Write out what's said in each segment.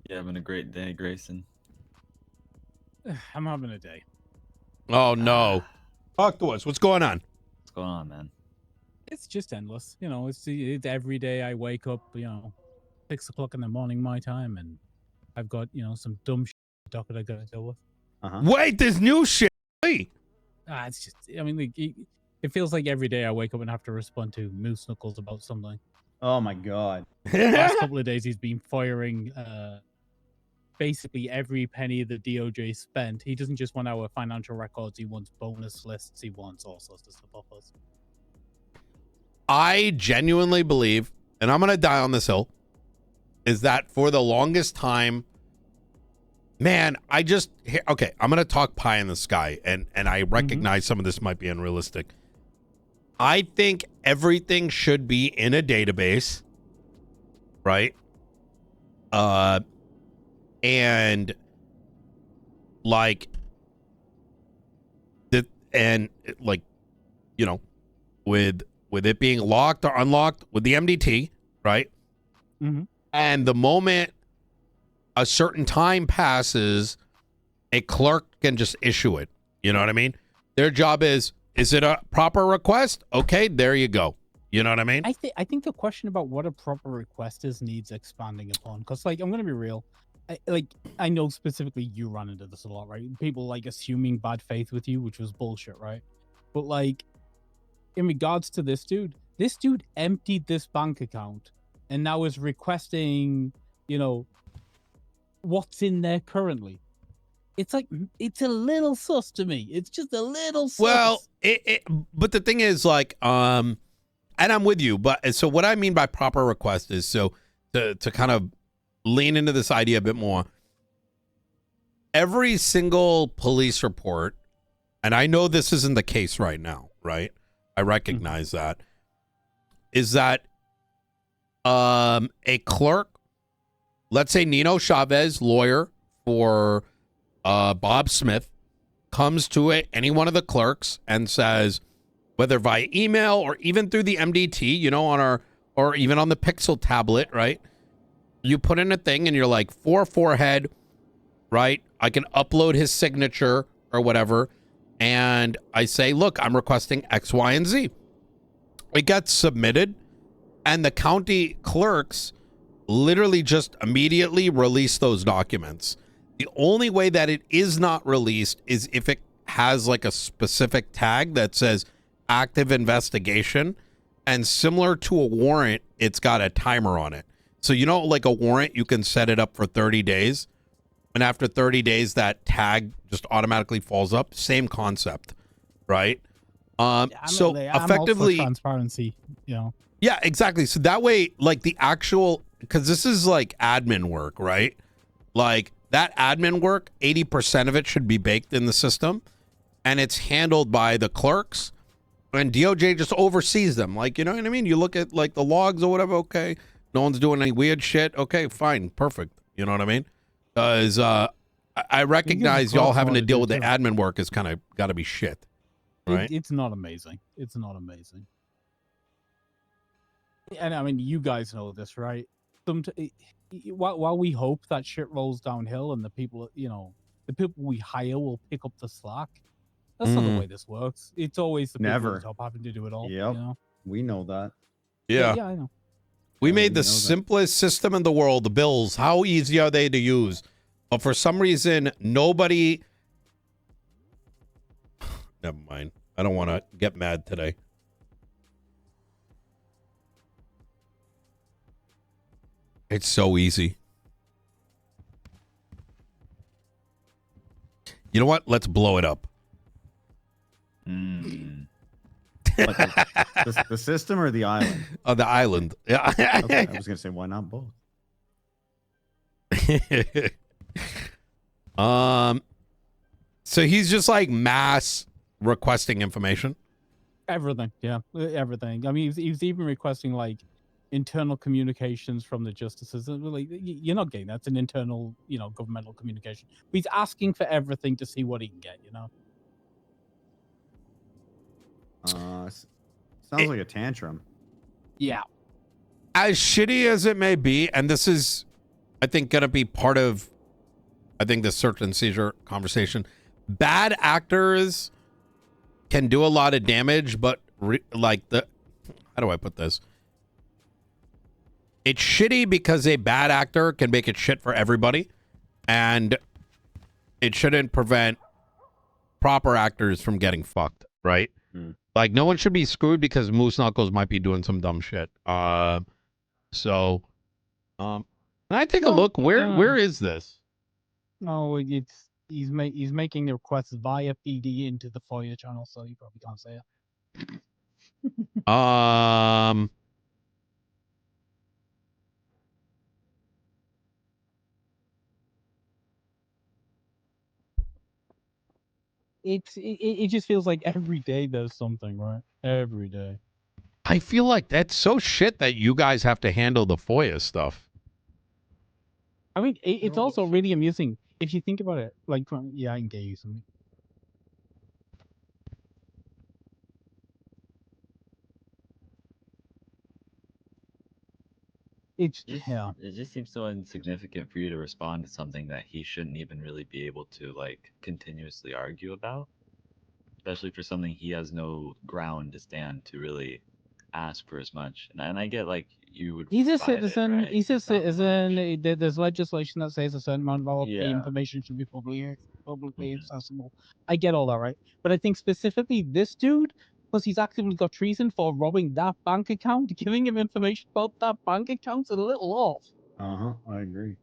Yeah, having a great day, Grayson. I'm having a day. Oh no. Talk to us. What's going on? What's going on, man? It's just endless. You know, it's every day I wake up, 6 o'clock in the morning my time, and I've got, some dumb shit that I got to deal with. Wait, there's new shit. Wait. It's just, I mean, it feels like every day I wake up and have to respond to Moose Knuckles about something. Oh my god. The last couple of days he's been firing basically every penny the DOJ spent. He doesn't just want our financial records, he wants bonus lists, he wants all sorts of stuff off us. I genuinely believe, and I'm going to die on this hill, is that for the longest time, man, okay, I'm going to talk pie in the sky, and I recognize some of this might be unrealistic. I think everything should be in a database, right? And like that, and like, with it being locked or unlocked with the MDT, right? And the moment a certain time passes, a clerk can just issue it. You know what I mean? Their job is it a proper request? Okay, there you go. You know what I mean? I think the question about what a proper request is needs expanding upon. Because, like, I'm going to be real. I know specifically you run into this a lot, right? People, like, assuming bad faith with you, which was bullshit, right? But, like, in regards to this dude emptied this bank account and now is requesting, what's in there currently. It's like, it's a little sus to me. It's just a little sus. Well, but the thing is, like, and I'm with you, but so what I mean by proper request is to kind of lean into this idea a bit more. Every single police report, and I know this isn't the case right now, right? I recognize that. Is that a clerk, let's say Nino Chavez, lawyer for Bob Smith, comes to any one of the clerks and says, whether via email or even through the MDT, or even on the Pixel tablet, right? You put in a thing and you're like, for forehead, right? I can upload his signature or whatever. And I say, look, I'm requesting X, Y, and Z. It gets submitted, and the county clerks literally just immediately release those documents. The only way that it is not released is if it has like a specific tag that says active investigation, and similar to a warrant, it's got a timer on it. So, like a warrant, you can set it up for 30 days. And after 30 days, that tag just automatically falls up. Same concept, right? So effectively, transparency, Yeah, exactly. So that way, like the actual, because this is like admin work, right? Like that admin work, 80% of it should be baked in the system, and it's handled by the clerks, and DOJ just oversees them. Like, you know what I mean? You look at like the logs or whatever. Okay, no one's doing any weird shit. Okay, fine, perfect. You know what I mean? Because I recognize y'all having to deal with the admin work is kind of got to be shit, right? It's not amazing. It's not amazing. And I mean, you guys know this, right? While we hope that shit rolls downhill and the people, the people we hire will pick up the slack, that's not the way this works. It's always the people at the top having to do it all. Yep. We know that. Yeah, I know. We made the simplest system in the world, the bills. How easy are they to use? But for some reason, nobody... Never mind. I don't want to get mad today. It's so easy. You know what? Let's blow it up. Like the system or the island? Oh, the island. Yeah. Okay, I was gonna say, why not both? So he's just like mass requesting information. Everything, yeah, everything. I mean, he's even requesting like internal communications from the justices. Like, you're not getting that's an internal, governmental communication. But he's asking for everything to see what he can get. Sounds like a tantrum. Yeah. As shitty as it may be, and this is, I think, going to be part of, I think, the search and seizure conversation. Bad actors can do a lot of damage, but how do I put this? It's shitty because a bad actor can make it shit for everybody, and it shouldn't prevent proper actors from getting fucked, right? Like, no one should be screwed because Moose Knuckles might be doing some dumb shit. And I take a look. Where is this? No, he's making the requests via PD into the FOIA channel, so you probably can't say it. It just feels like every day there's something, right? Every day. I feel like that's so shit that you guys have to handle the FOIA stuff. I mean, it's also really amusing if you think about it. Like, yeah, I can get you something. It just seems so insignificant for you to respond to something that he shouldn't even really be able to like continuously argue about, especially for something he has no ground to stand to really ask for as much. And I get like you would. He's a provide it, citizen. right? He's a It's not citizen. much. There's legislation that says a certain amount of the Yeah. information should be publicly accessible. I get all that, right? But I think specifically this dude, because he's actively got treason for robbing that bank account, giving him information about that bank account's a little off. I agree.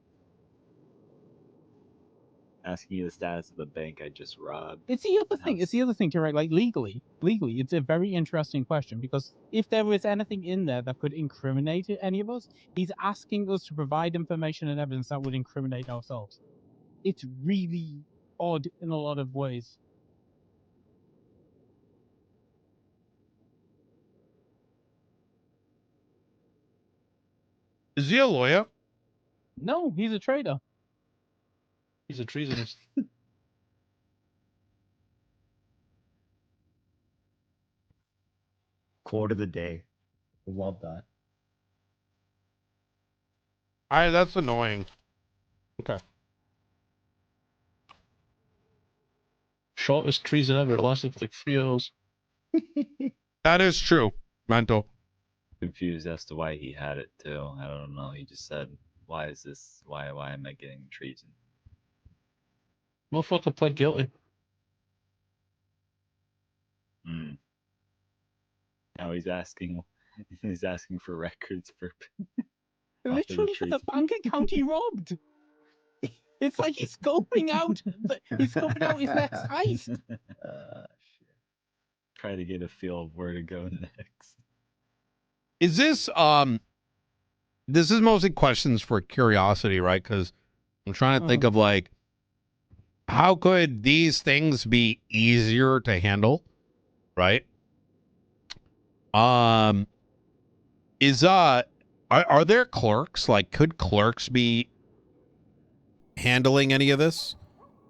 Asking you the status of the bank I just robbed. It's the other thing. It's the other thing, right? Like legally, it's a very interesting question because if there was anything in there that could incriminate any of us, he's asking us to provide information and evidence that would incriminate ourselves. It's really odd in a lot of ways. Is he a lawyer? No, he's a traitor. He's a treasonist. Quote of the day. Love that. That's annoying. Okay. Shortest treason ever. It lasted for like 3 hours. That is true. Mental. Confused as to why he had it too. I don't know. He just said, "Why is this? Why am I getting treason?" Motherfucker pled guilty. Now he's asking for records for Literally for the bank account he robbed. It's like he's scoping out. He's scoping out his next heist. Try to get a feel of where to go next. Is this this is mostly questions for curiosity, right? Because I'm trying to think of like, how could these things be easier to handle, right? Are there clerks? Like, could clerks be handling any of this?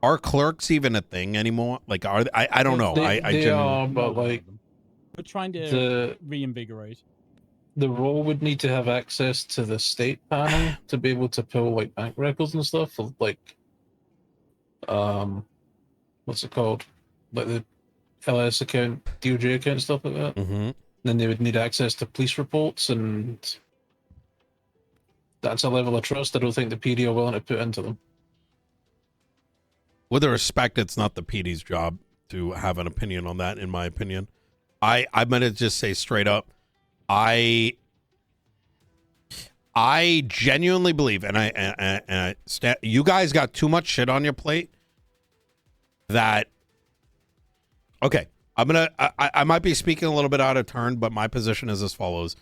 Are clerks even a thing anymore? Like, I don't know. They are, but like, we're trying to reinvigorate. The role would need to have access to the state panel to be able to pull like bank records and stuff, like what's it called, like the LS account, DOJ account, and stuff like that. Mm-hmm. Then they would need access to police reports, and that's a level of trust I don't think the PD are willing to put into them. With respect, it's not the PD's job to have an opinion on that, in my opinion. I'm going to just say straight up, I genuinely believe, and you guys got too much shit on your plate that, okay, I might be speaking a little bit out of turn, but my position is as follows.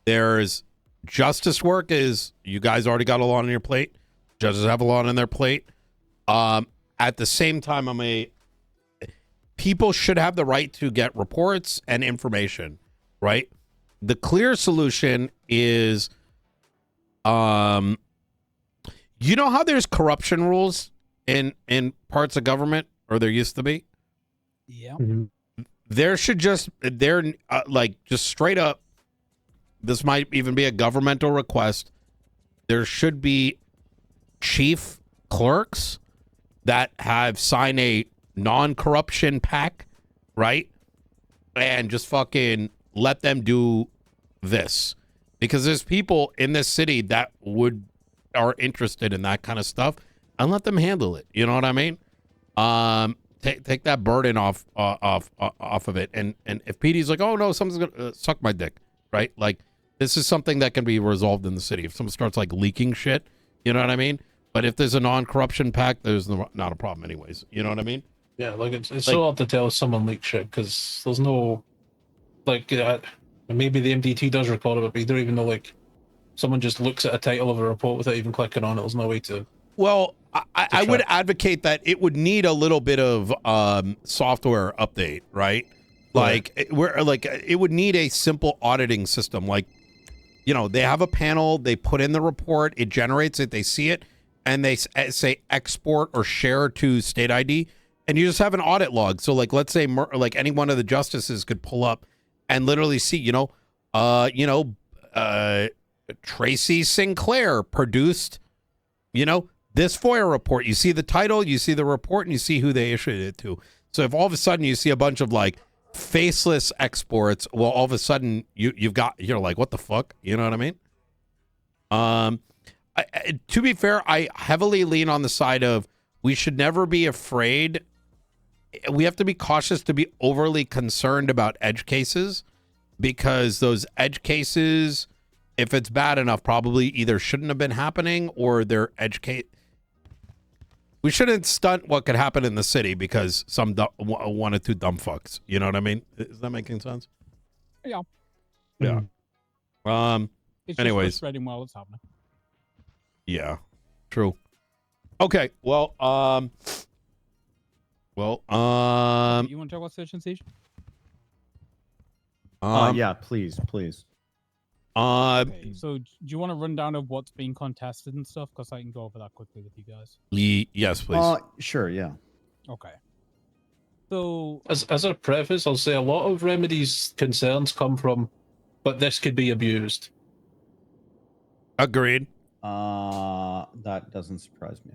There's justice work is, you guys already got a lot on your plate. Judges have a lot on their plate. At the same time, people should have the right to get reports and information, right? The clear solution is, you know how there's corruption rules in parts of government, or there used to be? Yeah. Mm-hmm. There should just, like, just straight up, this might even be a governmental request. there should be chief clerks that have signed a non-corruption pact, right? And just fucking let them do this. Because there's people in this city that are interested in that kind of stuff, and let them handle it. You know what I mean? Take that burden off of it. And if PD's like, oh no, someone's gonna suck my dick, right? Like, this is something that can be resolved in the city. If someone starts like leaking shit, you know what I mean? But if there's a non-corruption pact, there's not a problem anyways. You know what I mean? Yeah, like it's so hard to tell if someone leaked shit because there's no, like, maybe the MDT does record it, but you don't even know, like, someone just looks at a title of a report without even clicking on it. There's no way to. Well, I would advocate that it would need a little bit of software update, right? Like, it would need a simple auditing system. Like, you know, they have a panel, they put in the report, it generates it, they see it, and they say export or share to state ID, and you just have an audit log. So, like, let's say, like, any one of the justices could pull up and literally see, Tracy Sinclair produced, this FOIA report. You see the title, you see the report, and you see who they issued it to. So if all of a sudden you see a bunch of like faceless exports, well, all of a sudden you're like, what the fuck? You know what I mean? To be fair, I heavily lean on the side of we should never be afraid. We have to be cautious to be overly concerned about edge cases, because those edge cases, if it's bad enough, probably either shouldn't have been happening or they're edge case. We shouldn't stunt what could happen in the city because some one or two dumb fucks. You know what I mean? Is that making sense? Yeah. Yeah. It's anyways. just spreading while it's happening. Yeah. True. Okay. Well, You want to talk about search and seizure? Yeah, please. Okay, so do you want to run down of what's being contested and stuff? Because I can go over that quickly with you guys. Yes, please. Sure, yeah. Okay. So, As a preface, I'll say a lot of Remedy's concerns come from, but this could be abused. Agreed. That doesn't surprise me.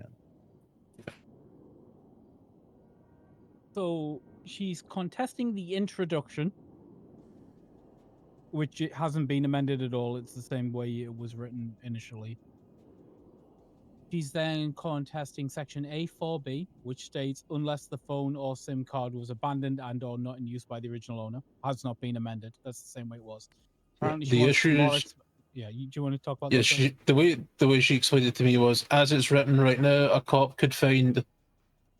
So she's contesting the introduction, which it hasn't been amended at all. It's the same way it was written initially. She's then contesting section A4B, which states unless the phone or SIM card was abandoned and or not in use by the original owner, has not been amended. That's the same way it was. Apparently, The issue is, do you want to talk about yeah, that? the way she explained it to me was, as it's written right now, a cop could find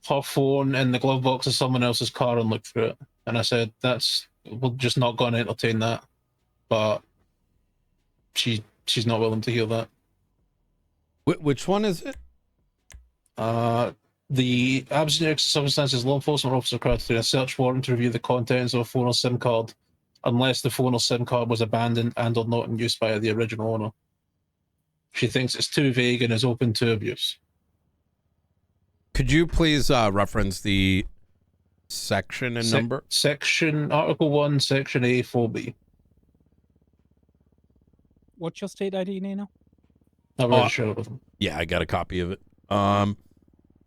her phone in the glove box of someone else's car and look through it. And I said, we're just not going to entertain that. But she's not willing to hear that. Which one is it? The absent circumstances, law enforcement officer required to do a search warrant to review the contents of a phone or SIM card, unless the phone or SIM card was abandoned and or not in use by the original owner. She thinks it's too vague and is open to abuse. Could you please reference the section and number? Section Article 1, Section A4B. What's your state ID, Nino? I'm not sure of them. Yeah, I got a copy of it. No,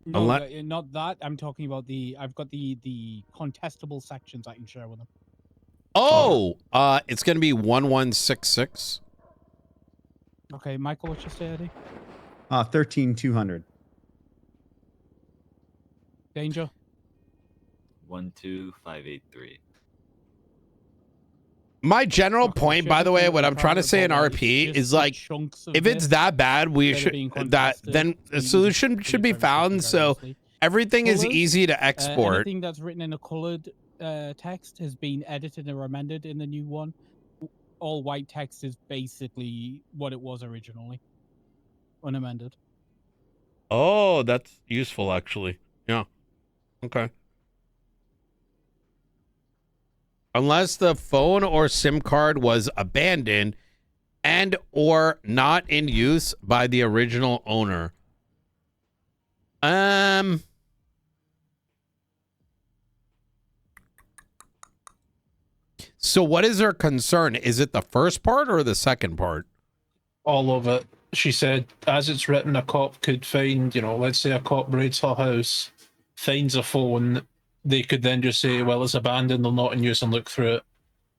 not that. I'm talking about I've got the contestable sections I can share with them. Oh, it's going to be 1166. Okay, Michael, what's your state ID? 13200. Danger? 12583. My general point, by the way, what I'm trying to say in RP is like, if it's that bad, we should then a solution should be found. So everything is easy to export. Anything that's written in a colored text has been edited or amended in the new one. All white text is basically what it was originally, unamended. Oh, that's useful, actually. Yeah. Okay. Unless the phone or SIM card was abandoned and or not in use by the original owner. So what is their concern? Is it the first part or the second part? All of it. she said, as it's written, a cop could find, let's say a cop raids her house, finds a phone, they could then just say, well, it's abandoned, they're not in use, and look through it.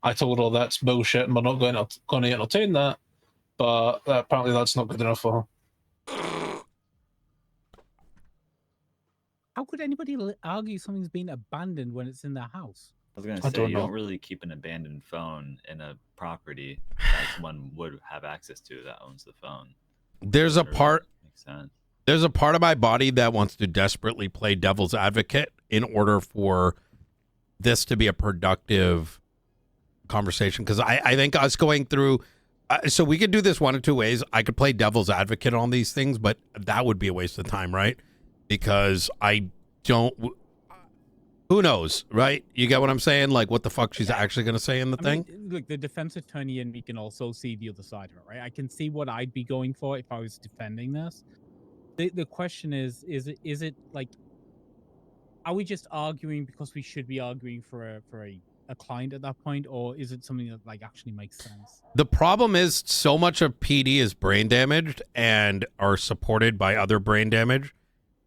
I told her that's bullshit and we're not going to entertain that, but apparently that's not good enough for her. How could anybody argue something's been abandoned when it's in their house? I was gonna I say don't you know. don't really keep an abandoned phone in a property that someone would have access to that owns the phone. There's a Doesn't really part. make sense. There's a part of my body that wants to desperately play devil's advocate in order for this to be a productive conversation. Because I think us going through, so we could do this one of two ways. I could play devil's advocate on these things, but that would be a waste of time, right? Because I don't. Who knows, right? You get what I'm saying? Like, what the fuck she's actually going to say in the thing? mean, look, the defense attorney and me can also see the other side of it, right? I can see what I'd be going for if I was defending this. The question is it like, are we just arguing because we should be arguing for a client at that point, or is it something that like actually makes sense? The problem is so much of PD is brain damaged and are supported by other brain damage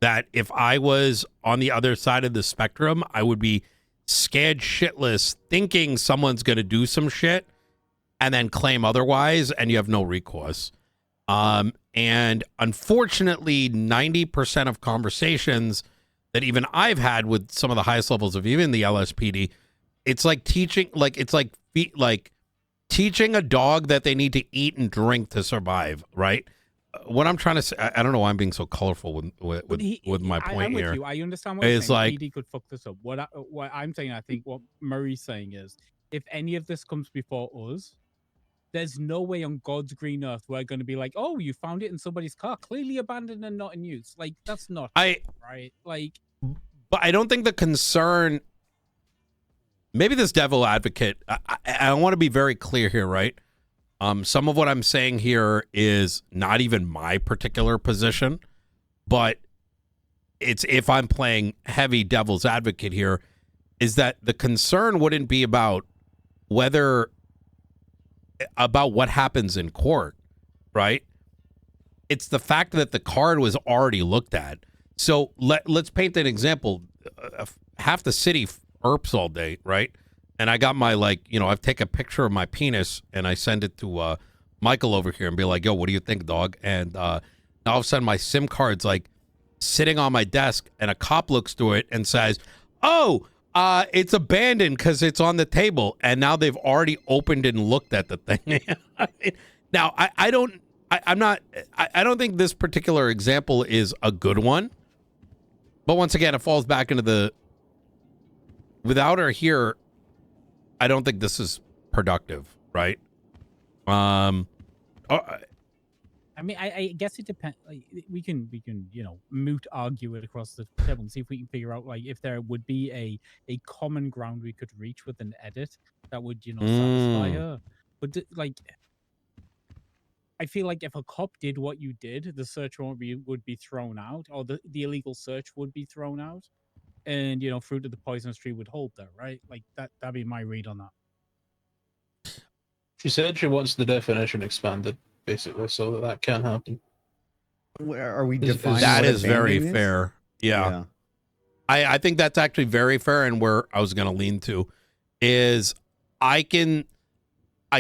that if I was on the other side of the spectrum, I would be scared shitless thinking someone's going to do some shit and then claim otherwise, and you have no recourse. And unfortunately, 90% of conversations that even I've had with some of the highest levels of even the LSPD, it's like teaching a dog that they need to eat and drink to survive, right? What I'm trying to say, I don't know why I'm being so colorful with my point I'm here. with you. I understand what you're It's saying. like- PD could fuck this up. What I'm saying, I think what Murray's saying is, if any of this comes before us, there's no way on God's green earth we're going to be like, oh, you found it in somebody's car, clearly abandoned and not in use. Like, that's not right. Like, But I don't think the concern. Maybe this devil advocate. I want to be very clear here, right? Some of what I'm saying here is not even my particular position, but it's if I'm playing heavy devil's advocate here, is that the concern wouldn't be about what happens in court, right? It's the fact that the card was already looked at. So let's paint an example. Half the city erps all day, right? And I got my, I've taken a picture of my penis and I send it to Michael over here and be like, yo, what do you think, dog? And now all of a sudden my SIM card's like sitting on my desk and a cop looks through it and says, oh, it's abandoned because it's on the table. And now they've already opened and looked at the thing. Now, I don't think this particular example is a good one. But once again, it falls back into without her here, I don't think this is productive, right? I mean, I guess it depends. Like, we can moot argue it across the table and see if we can figure out if there would be a common ground we could reach with an edit that would satisfy her. But I feel like if a cop did what you did, the search warrant would be thrown out, or the illegal search would be thrown out, and fruit of the poisonous tree would hold there, right? Like that'd be my read on that. She said she wants the definition expanded, basically, so that can happen. Where are we Is- defining? That what is very abandoned fair. Yeah. I think that's actually very fair, and where I was going to lean to is I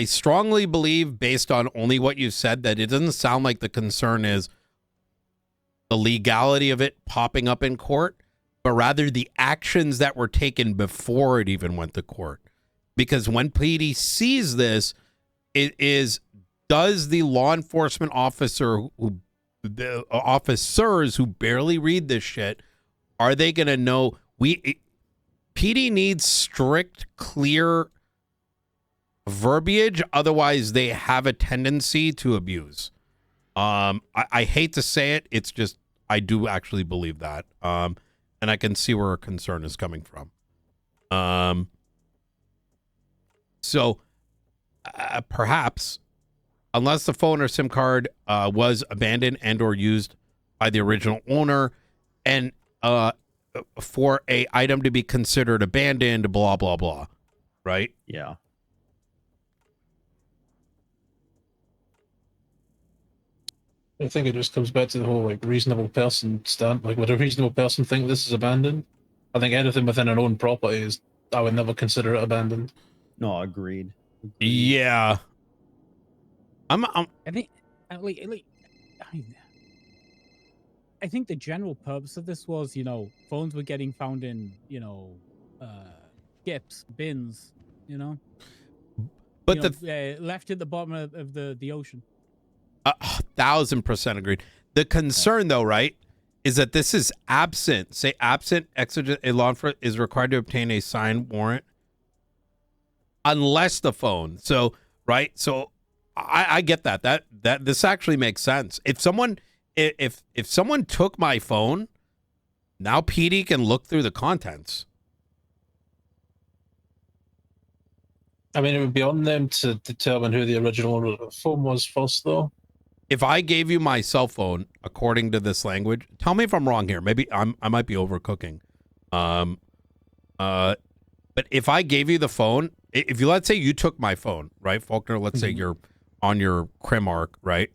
strongly believe, based on only what you said, that it doesn't sound like the concern is the legality of it popping up in court, but rather the actions that were taken before it even went to court. Because when PD sees this, does the law enforcement the officers who barely read this shit, are they going to know? PD needs strict, clear verbiage, otherwise they have a tendency to abuse. I hate to say it, it's just I do actually believe that, and I can see where a concern is coming from. So perhaps, unless the phone or SIM card was abandoned and or used by the original owner, and for a item to be considered abandoned, blah blah blah, right? Yeah. I think it just comes back to the whole like reasonable person stand. Like, would a reasonable person think this is abandoned? I think anything within an own property is. I would never consider it abandoned. No, agreed. Yeah. I'm I think, I think the general purpose of this was, phones were getting found in, skips, bins, but left at the bottom of the ocean. 1,000% agreed. The concern, though, right, is that this is absent. Say absent exigent, a law enforcement is required to obtain a signed warrant unless the phone. So, right. So I get that. That this actually makes sense. If someone took my phone, now PD can look through the contents. I mean, it would be on them to determine who the original owner of the phone was first, though. If I gave you my cell phone, according to this language, tell me if I'm wrong here. Maybe I might be overcooking. But if I gave you the phone, if you, let's say you took my phone, right, Faulkner, let's say you're on your crim arc, right?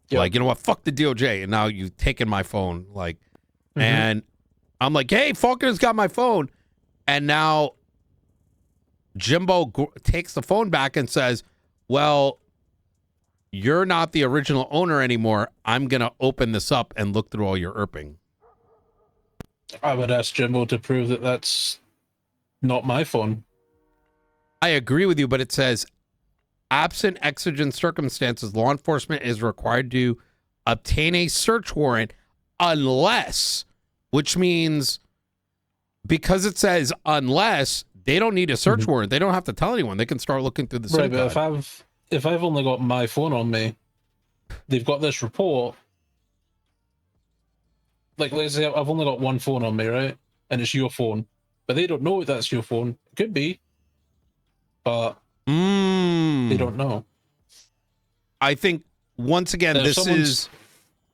Yep. Like, you know what, fuck the DOJ, and now you've taken my phone, like, and I'm like, hey, Faulkner's got my phone, and now Jimbo takes the phone back and says, well, you're not the original owner anymore. I'm going to open this up and look through all your ERPing. I would ask Jimbo to prove that that's not my phone. I agree with you, but it says, absent exigent circumstances, law enforcement is required to obtain a search warrant unless, which means because it says unless, they don't need a search warrant. They don't have to tell anyone. They can start looking through the SIM Right, but card. if I've only got my phone on me, they've got this report. Like, let's say I've only got one phone on me, right? And it's your phone. But they don't know that's your phone. It could be. But they don't know. I think, once again,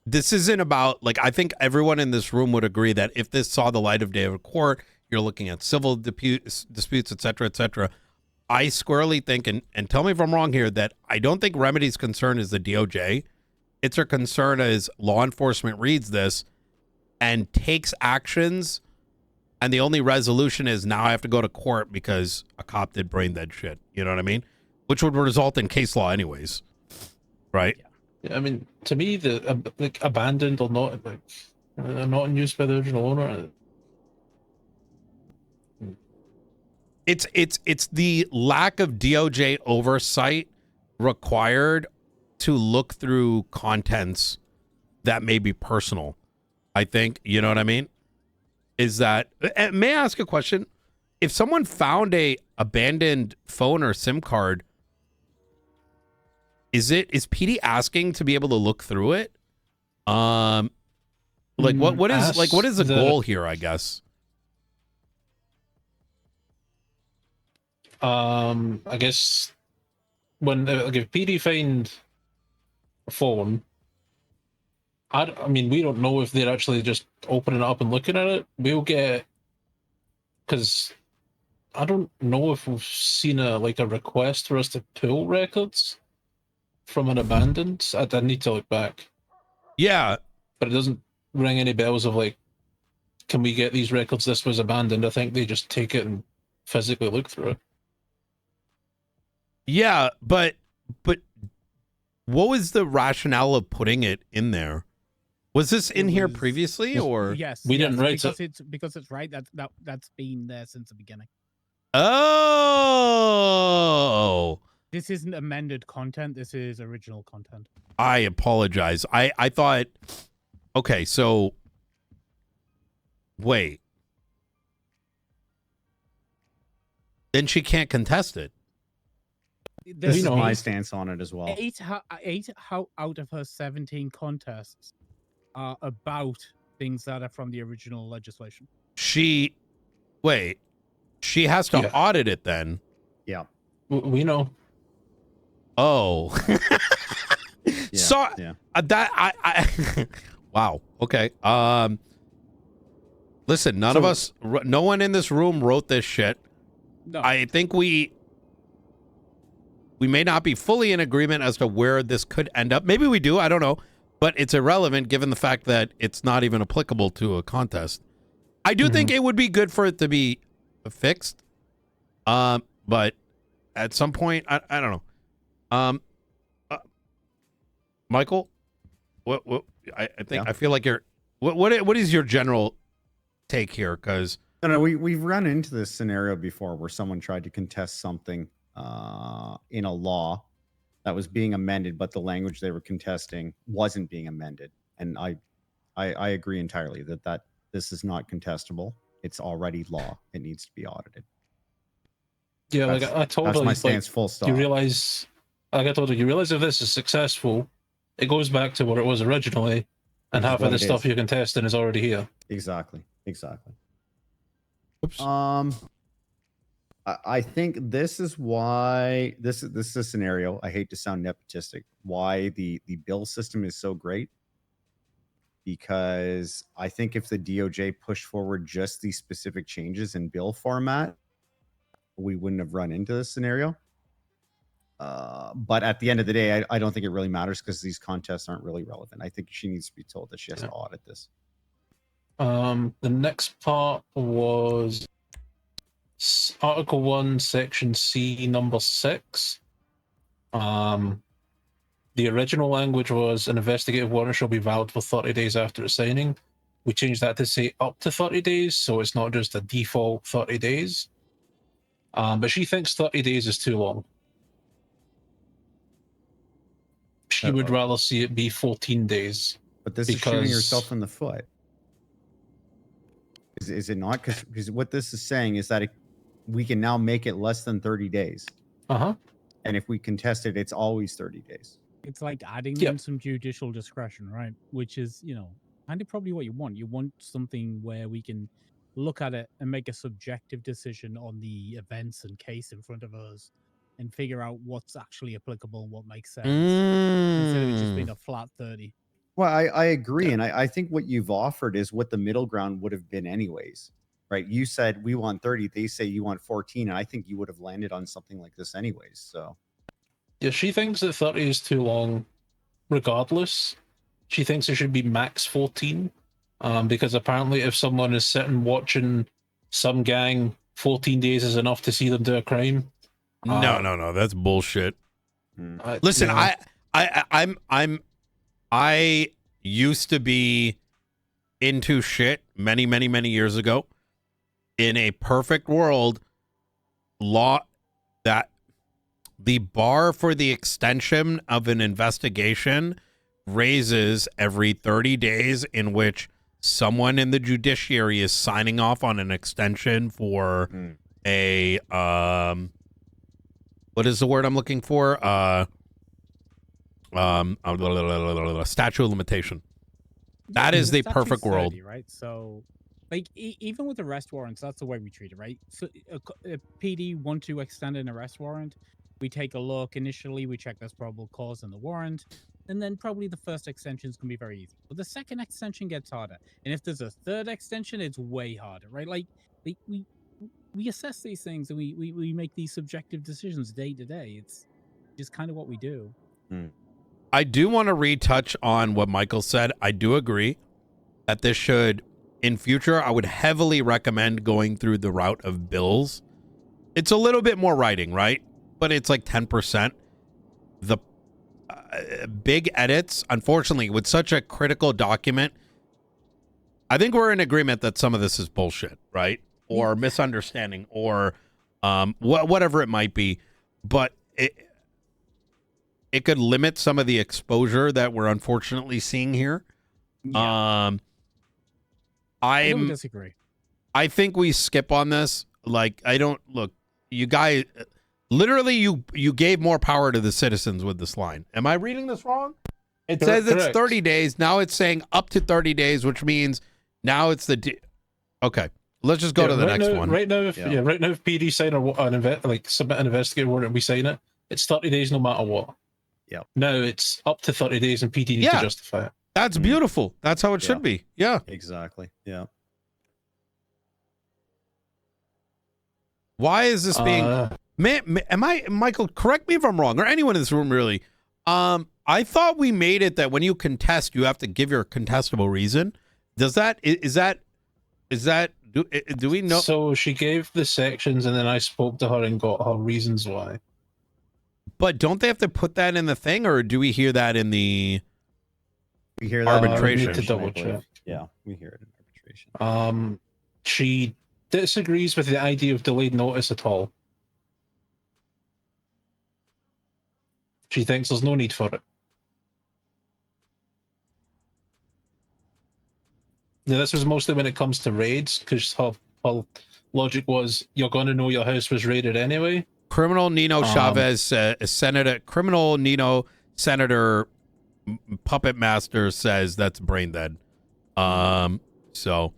this isn't about, like, I think everyone in this room would agree that if this saw the light of day of court, you're looking at civil disputes, et cetera, et cetera. I squarely think, and tell me if I'm wrong here, that I don't think Remedy's concern is the DOJ. It's her concern is law enforcement reads this and takes actions, and the only resolution is now I have to go to court because a cop did brain dead shit. You know what I mean? Which would result in case law anyways. Right? Yeah, I mean, to me, the like abandoned or not, like not in use by the original owner. It's the lack of DOJ oversight required to look through contents that may be personal. I think, you know what I mean? Is that, may I ask a question? If someone found a abandoned phone or SIM card, is PD asking to be able to look through it? Like what is the goal here, I guess? I guess when like if PD find a phone, I mean, we don't know if they're actually just opening it up and looking at it. We'll get, because I don't know if we've seen a request for us to pull records from an abandoned. I need to look back. Yeah, but it doesn't ring any bells of like, can we get these records? This was abandoned. I think they just take it and physically look through it. Yeah, but what was the rationale of putting it in there? Was this in here previously, or yes? We didn't write it because it's right. That's been there since the beginning. Oh, this isn't amended content. This is original content. I apologize. I thought. Okay, so wait. Then she can't contest it. This is my stance on it as well. 8 out of her 17 contests are about things that are from the original legislation. She has to audit it then. Yeah. We know. Oh. Yeah, so yeah. That I wow. Okay. Listen, no one in this room wrote this shit. No. I think we may not be fully in agreement as to where this could end up. Maybe we do. I don't know. but it's irrelevant given the fact that it's not even applicable to a contest. I do think it would be good for it to be fixed, but at some point, I don't know. Michael, what I think I feel like you're. What is your general take here? Because no, we've run into this scenario before where someone tried to contest something in a law that was being amended, but the language they were contesting wasn't being amended. And I agree entirely that this is not contestable. It's already law. It needs to be audited. Yeah, like I told that's her, my stance. like, Full stop. You realize, like I told her, you realize if this is successful, it goes back to what it was originally, and half of the stuff you're contesting is already here. Exactly. oops. I think this is why this is a scenario. I hate to sound nepotistic. Why the bill system is so great, because I think if the DOJ pushed forward just these specific changes in bill format, we wouldn't have run into this scenario. But at the end of the day, I don't think it really matters because these contests aren't really relevant. I think she needs to be told that she has to audit this. The next part was Article 1, Section C, number 6. The original language was an investigative warrant shall be valid for 30 days after its signing. We changed that to say up to 30 days, so it's not just a default 30 days. But she thinks 30 days is too long. She would rather see it be 14 days. But this is shooting yourself in the foot. Is it not? Because what this is saying is that we can now make it less than 30 days. And if we contest it, it's always 30 days. It's like adding in some judicial discretion, right? Which is, kind of probably what you want. You want something where we can look at it and make a subjective decision on the events and case in front of us and figure out what's actually applicable and what makes sense instead of it just being a flat 30. Well, I agree. And I think what you've offered is what the middle ground would have been anyways, right? You said we want 30. They say you want 14. And I think you would have landed on something like this anyways. So, yeah, she thinks that 30 is too long regardless. She thinks it should be max 14 because apparently if someone is sitting watching some gang, 14 days is enough to see them do a crime. No, that's bullshit. Listen, I used to be into shit many years ago. In a perfect world, law that the bar for the extension of an investigation raises every 30 days in which someone in the judiciary is signing off on an extension for a what is the word I'm looking for? Statute of limitation. That is the perfect world, right? So, like, even with arrest warrants, that's the way we treat it, right? So, a PD want to extend an arrest warrant, we take a look. Initially, we check there's probable cause in the warrant, and then probably the first extensions can be very easy. But the second extension gets harder, and if there's a third extension, it's way harder, right? Like we assess these things and we make these subjective decisions day to day. It's just kind of what we do. I do want to retouch on what Michael said. I do agree that this should, in future, I would heavily recommend going through the route of bills. It's a little bit more writing, right? But it's like 10%. The big edits, unfortunately, with such a critical document, I think we're in agreement that some of this is bullshit, right? Or misunderstanding, or whatever it might be. But it could limit some of the exposure that we're unfortunately seeing here. Yeah. I don't disagree. I think we skip on this. Like, I don't look. You guys, literally, you gave more power to the citizens with this line. Am I reading this wrong? It says it's 30 days. Now it's saying up to 30 days, which means now it's okay. Let's just go to the next one. Right now, if PD sign submit an investigative warrant, we sign it. It's 30 days no matter what. Yeah. Now it's up to 30 days, and PD needs to justify it. That's beautiful. That's how it should be. Yeah. Exactly. Yeah. Why is this being? Am I, Michael? Correct me if I'm wrong, or anyone in this room really. I I thought we made it that when you contest, you have to give your contestable reason. Does that do we know? So she gave the sections, and then I spoke to her and got her reasons why. But don't they have to put that in the thing, or do we hear that in the We hear that in arbitration? Need to double I believe. check. Yeah, we hear it in arbitration. She disagrees with the idea of delayed notice at all. She thinks there's no need for it. Now, this was mostly when it comes to raids, because her logic was, you're going to know your house was raided anyway. Criminal Nino Chavez, Criminal Nino Senator Puppet Master says that's brain dead. So,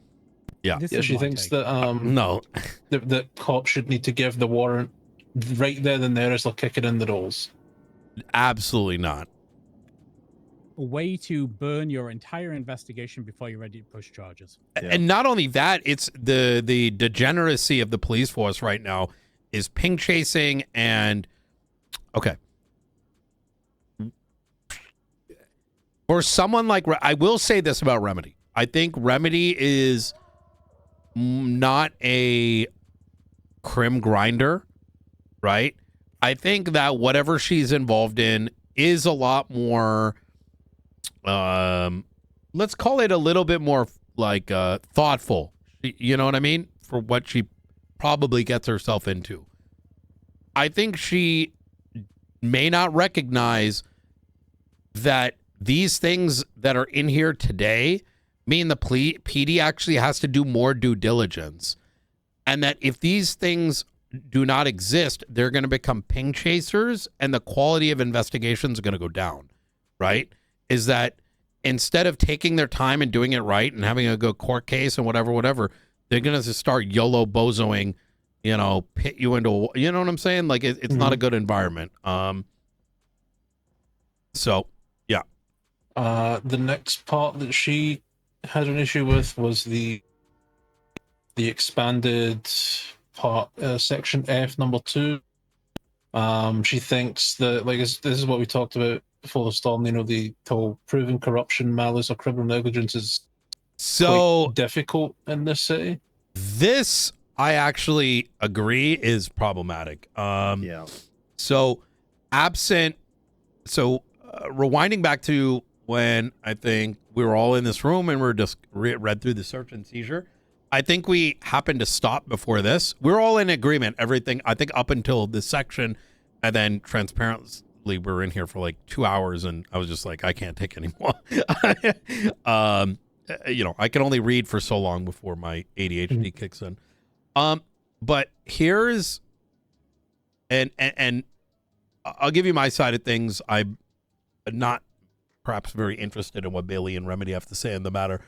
yeah. This Yeah, is she my thinks Mm. take. that No. the cops should need to give the warrant right then and there as they're kicking in the doors. Absolutely not. A way to burn your entire investigation before you're ready to push charges. Yeah. And not only that, it's the degeneracy of the police force right now is ping chasing and okay. For someone like I will say this about Remedy. I think Remedy is not a crim grinder, right? I think that whatever she's involved in is a lot more let's call it a little bit more like thoughtful. You know what I mean? For what she probably gets herself into. I think she may not recognize that these things that are in here today mean the PD actually has to do more due diligence. And that if these things do not exist, they're going to become ping chasers and the quality of investigations are going to go down, right? Is that instead of taking their time and doing it right and having a good court case and whatever, they're going to start YOLO bozoing, you know, pit you into, you know what I'm saying? Like it's not a good environment. So, yeah. The next part that she had an issue with was the expanded part, section F number 2. She thinks that, like, this is what we talked about before the storm, you know, the whole proven corruption, malice, or criminal negligence is So quite difficult in this city. this, I actually agree, is problematic. Yeah. So rewinding back to when I think we were all in this room and we're just read through the search and seizure, I think we happened to stop before this. We're all in agreement. Everything, I think, up until this section, and then transparently, we were in here for like 2 hours, and I was just like, I can't take anymore. You know, I can only read for so long before my ADHD kicks in. But here's, and I'll give you my side of things. I'm not perhaps very interested in what Bailey and Remedy have to say in the matter.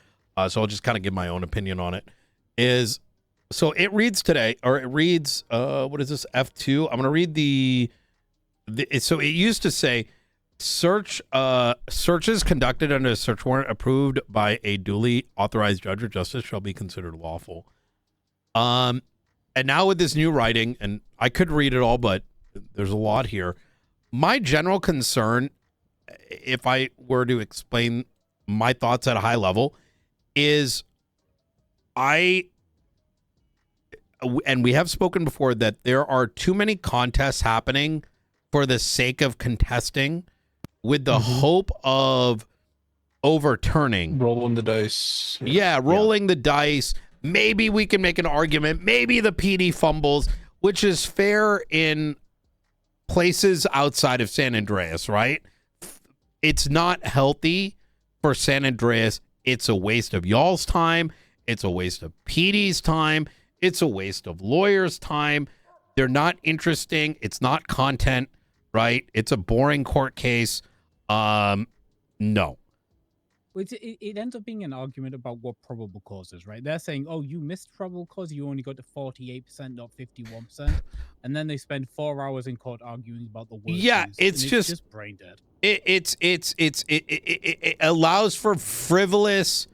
So I'll just kind of give my own opinion on it. So it reads today, or it reads, what is this, F2? I'm going to read so it used to say, searches conducted under a search warrant approved by a duly authorized judge or justice shall be considered lawful. And now with this new writing, and I could read it all, but there's a lot here. My general concern, if I were to explain my thoughts at a high level, is and we have spoken before that there are too many contests happening for the sake of contesting with the hope of overturning. Rolling the dice. Yeah, rolling the dice. Maybe we can make an argument. Maybe the PD fumbles, which is fair in places outside of San Andreas, right? It's not healthy for San Andreas. It's a waste of y'all's time. It's a waste of PD's time. It's a waste of lawyers' time. They're not interesting. It's not content, right? It's a boring court case. No. It ends up being an argument about what probable cause is, right? They're saying, oh, you missed probable cause. You only got to 48%, not 51%. And then they spend 4 hours in court arguing about the worst Yeah, news, it's and just brain dead. It allows for frivolous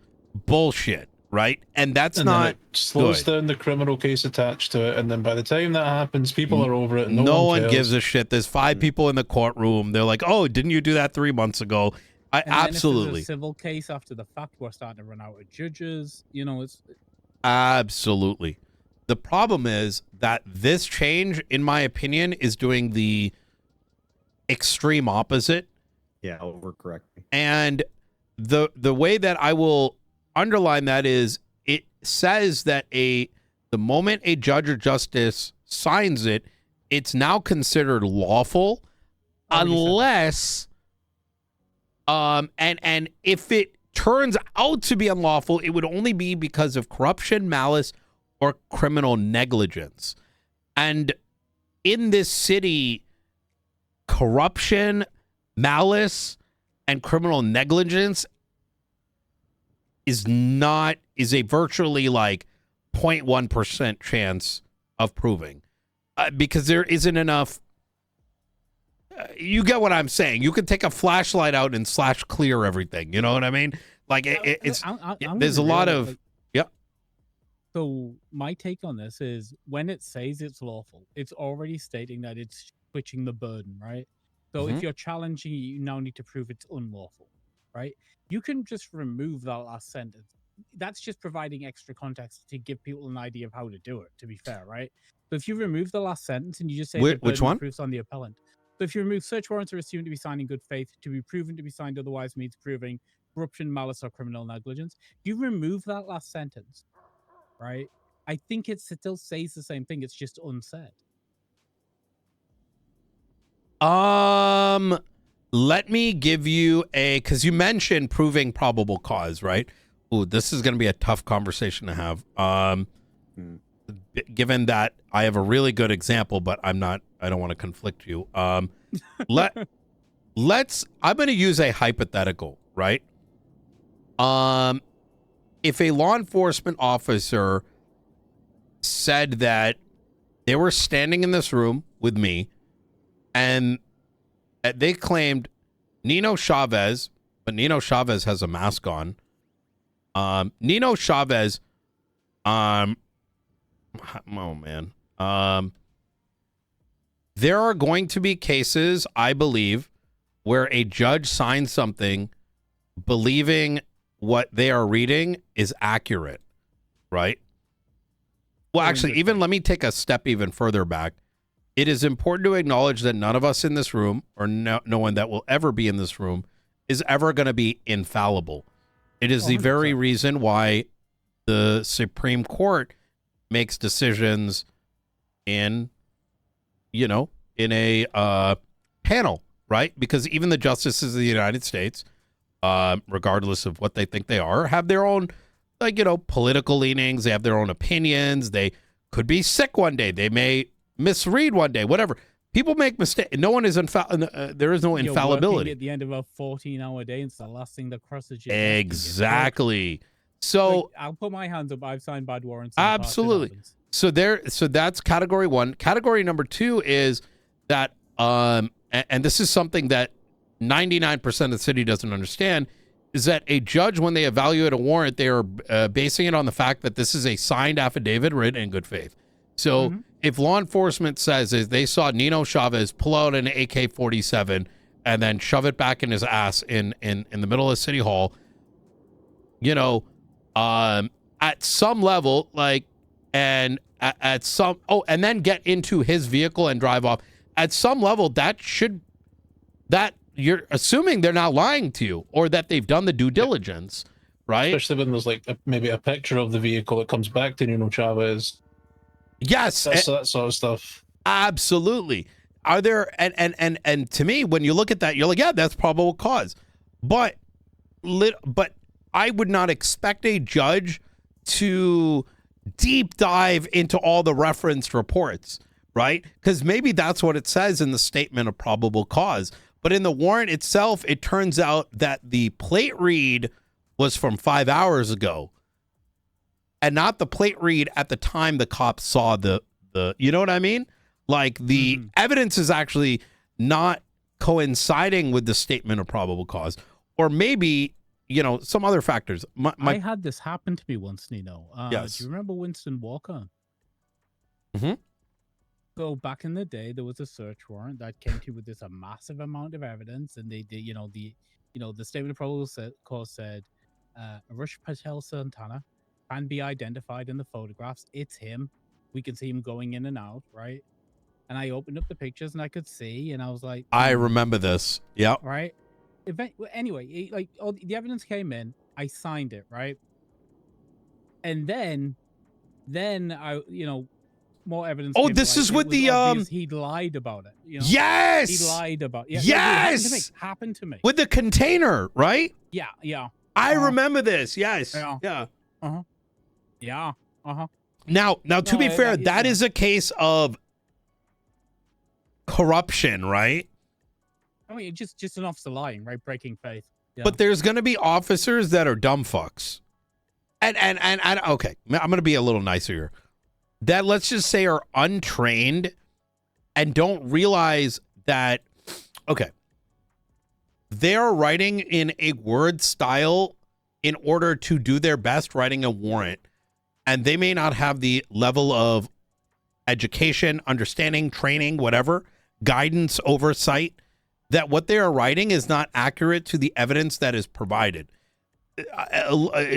bullshit, right? And that's And then not it slows good. down the criminal case attached to it, and then by the time that happens, people are over it. And No one cares. gives a shit. There's 5 people in the courtroom. They're like, "Oh, didn't you do that 3 months ago?" And then if Absolutely. there's a civil case after the fact, we're starting to run out of judges. You know, it's Absolutely. The problem is that this change, in my opinion, is doing the extreme opposite. Yeah, overcorrecting. And the way that I will underline that is it says that the moment a judge or justice signs it, it's now considered lawful unless and if it turns out to be unlawful, it would only be because of corruption, malice, or criminal negligence. And in this city, corruption, malice, and criminal negligence is a virtually like 0.1% chance of proving because there isn't enough. You get what I'm saying. You could take a flashlight out and slash clear everything. You know what I mean? Like it's there's a lot of So my take on this is when it says it's lawful, it's already stating that it's switching the burden, right? So if you're challenging, you now need to prove it's unlawful, right? You can just remove that last sentence. That's just providing extra context to give people an idea of how to do it, to be fair, right? So if you remove the last sentence and you just say which one? proofs on the appellant. So if you remove search warrants are assumed to be signed in good faith, to be proven to be signed otherwise means proving corruption, malice, or criminal negligence. You remove that last sentence, right? I think it still says the same thing. It's just unsaid. Let me give you because you mentioned proving probable cause, right? Ooh, this is going to be a tough conversation to have. Given that I have a really good example, but I don't want to conflict you. I'm going to use a hypothetical, right? If a law enforcement officer said that they were standing in this room with me and they claimed Nino Chavez, but Nino Chavez has a mask on. Nino Chavez, oh man. There are going to be cases, I believe, where a judge signs something believing what they are reading is accurate, right? Well, actually, even let me take a step even further back. It is important to acknowledge that none of us in this room, or no one that will ever be in this room, is ever going to be infallible. It is the very reason why the Supreme Court makes decisions in a panel, right? Because even the justices of the United States, regardless of what they think they are, have their own, political leanings. They have their own opinions. They could be sick one day. They may misread one day, whatever. People make mistakes. No one is there is no infallibility. At the end of a 14-hour day, it's the last thing that crosses your Exactly. So I'll put my hands up. I've signed bad warrants. Absolutely. So that's category 1. Category number 2 is that, and this is something that 99% of the city doesn't understand, is that a judge, when they evaluate a warrant, they are basing it on the fact that this is a signed affidavit written in good faith. So if law enforcement says they saw Nino Chavez pull out an AK-47 and then shove it back in his ass in the middle of City Hall, at some level, and then get into his vehicle and drive off, at some level, that you're assuming they're not lying to you or that they've done the due diligence, right? Especially when there's maybe a picture of the vehicle that comes back to Nino Chavez. Yes, that sort of stuff. Absolutely. Are there and to me, when you look at that, you're like, yeah, that's probable cause. But I would not expect a judge to deep dive into all the referenced reports, right? Because maybe that's what it says in the statement of probable cause. But in the warrant itself, it turns out that the plate read was from 5 hours ago and not the plate read at the time the cops saw the you know what I mean? The evidence is actually not coinciding with the statement of probable cause. Or maybe, you know, some other factors. I had this happen to me once, Nino. Yes. Do you remember Winston Walker? Mm-hmm. So back in the day, there was a search warrant that came to with this a massive amount of evidence, and they did, the statement of probable cause said, Rush Patel Santana can be identified in the photographs. It's him. We can see him going in and out, right? And I opened up the pictures and I could see, and I was like, I remember this. Yep. right. Anyway, like all the evidence came in, I signed it, right? And then I, more evidence. Oh, came to this light, is and it with was the obvious he'd lied about it. You know? Yes. He lied about it. Yeah, Yes. happened to me. With the container, right? Yeah. I remember this. Yes. Yeah. Yeah. Now, to be fair, that is a case of corruption, right? I mean, just an officer lying, right? Breaking faith. Yeah. But there's going to be officers that are dumb fucks. And okay, I'm going to be a little nicer here. That, let's just say, are untrained and don't realize that, okay, they're writing in a word style in order to do their best writing a warrant, and they may not have the level of education, understanding, training, whatever, guidance, oversight, that what they are writing is not accurate to the evidence that is provided.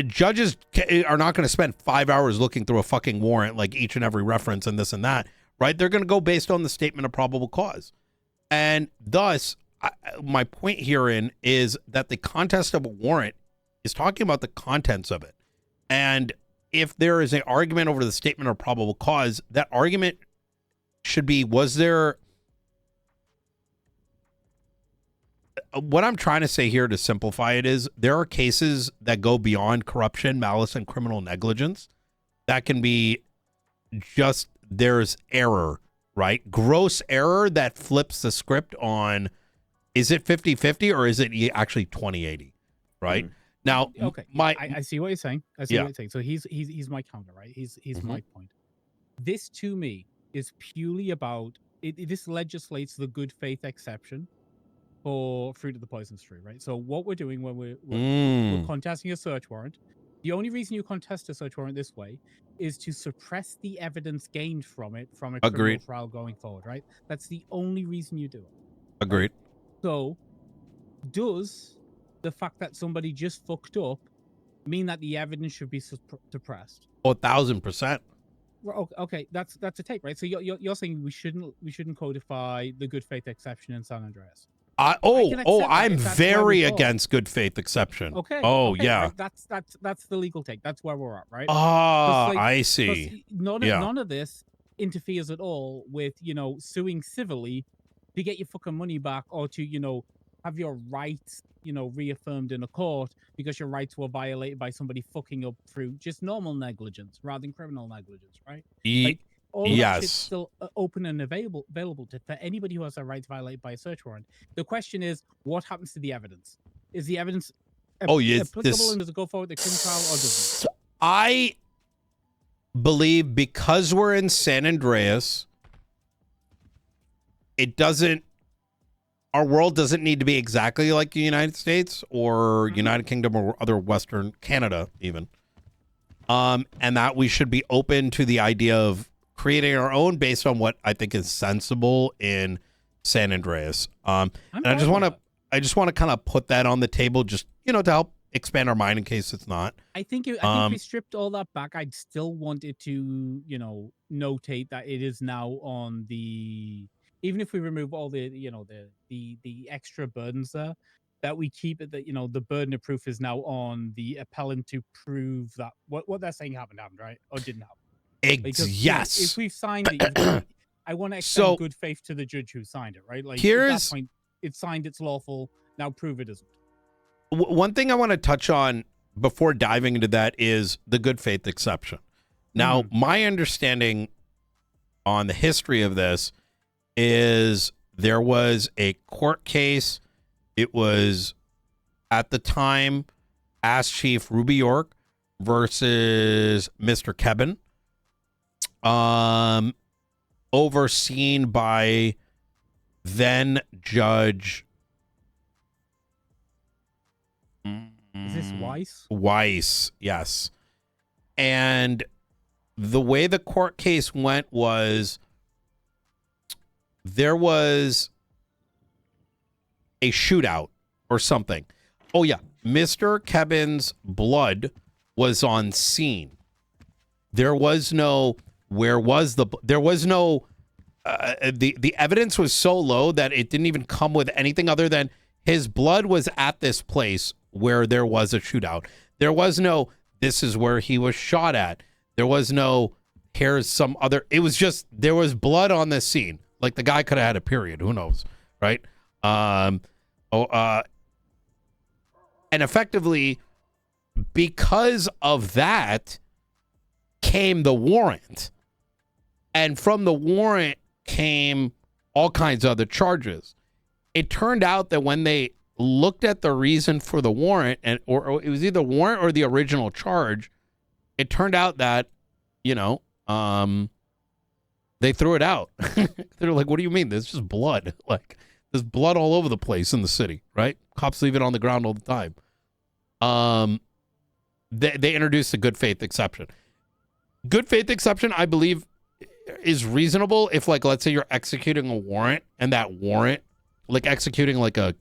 Judges are not going to spend 5 hours looking through a fucking warrant, like each and every reference and this and that, right? They're going to go based on the statement of probable cause. And thus, my point herein is that the context of a warrant is talking about the contents of it. And if there is an argument over the statement of probable cause, that argument should be, was there... What I'm trying to say here to simplify it is there are cases that go beyond corruption, malice, and criminal negligence. That can be just, there's error, right? Gross error that flips the script on, is it 50-50 or is it actually 20-80, right? Now, okay, I see what you're saying. What you're saying. So he's my counter, right? He's my point. This to me is purely about this legislates the good faith exception for fruit of the poisonous tree, right? So what we're doing when we're contesting a search warrant, the only reason you contest a search warrant this way is to suppress the evidence gained from it from a criminal trial going forward, right? That's the only reason you do it. Agreed. Right? So does the fact that somebody just fucked up mean that the evidence should be suppressed? 1,000%. Well, okay, that's a take, right? So you're saying we shouldn't codify the good faith exception in San Andreas. I'm very against good faith exception. Okay. Okay, yeah. Right? That's the legal take. That's where we're at, right? I see. None of this interferes at all with, suing civilly to get your fucking money back or to, have your rights, reaffirmed in a court because your rights were violated by somebody fucking up through just normal negligence rather than criminal negligence, right? All of that shit's still open and available for anybody who has their rights violated by a search warrant. The question is, what happens to the evidence? Is the evidence applicable and does it go forward the criminal trial or doesn't it? I believe because we're in San Andreas, our world doesn't need to be exactly like the United States or United Kingdom or other Western Canada even. And that we should be open to the idea of creating our own based on what I think is sensible in San Andreas. And I just want to kind of put that on the table, just, to help expand our mind in case it's not. I think if we stripped all that back, I'd still want it to, notate that it is now on the, even if we remove all the, the extra burdens there, that we keep it that, the burden of proof is now on the appellant to prove that what they're saying happened, right? Or didn't happen. Yes. If we've signed it, I want to extend good faith to the judge who signed it, right? Like at that point, it's signed, it's lawful. Now prove it isn't. One thing I want to touch on before diving into that is the good faith exception. Now, my understanding on the history of this is there was a court case. It was at the time Ass Chief Ruby York versus Mr. Kevin. Overseen by then Judge Is this Weiss? Weiss, yes. And the way the court case went was there was a shootout or something. Oh, yeah. Mr. Kevin's blood was on scene. There was no, where was the, there was no, the evidence was so low that it didn't even come with anything other than his blood was at this place where there was a shootout. There was no, this is where he was shot at. There was no, here's some other, it was just, there was blood on this scene. Like the guy could have had a period. Who knows? Right? And effectively, because of that came the warrant. And from the warrant came all kinds of other charges. It turned out that when they looked at the reason for the warrant, and or it was either warrant or the original charge, it turned out that, you know, they threw it out. They're like, what do you mean? There's just blood. Like, there's blood all over the place in the city, right? Cops leave it on the ground all the time. They introduced a good faith exception. Good faith exception, I believe, is reasonable if, like, let's say you're executing a warrant and that warrant, like executing like an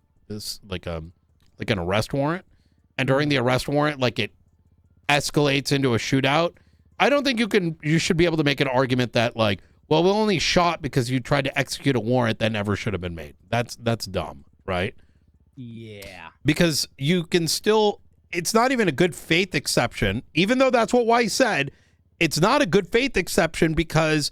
arrest warrant, and during the arrest warrant, like it escalates into a shootout. I don't think you should be able to make an argument that, like, well, we only shot because you tried to execute a warrant that never should have been made. That's dumb, right? Yeah. Because you can still, it's not even a good faith exception, even though that's what Weiss said. It's not a good faith exception because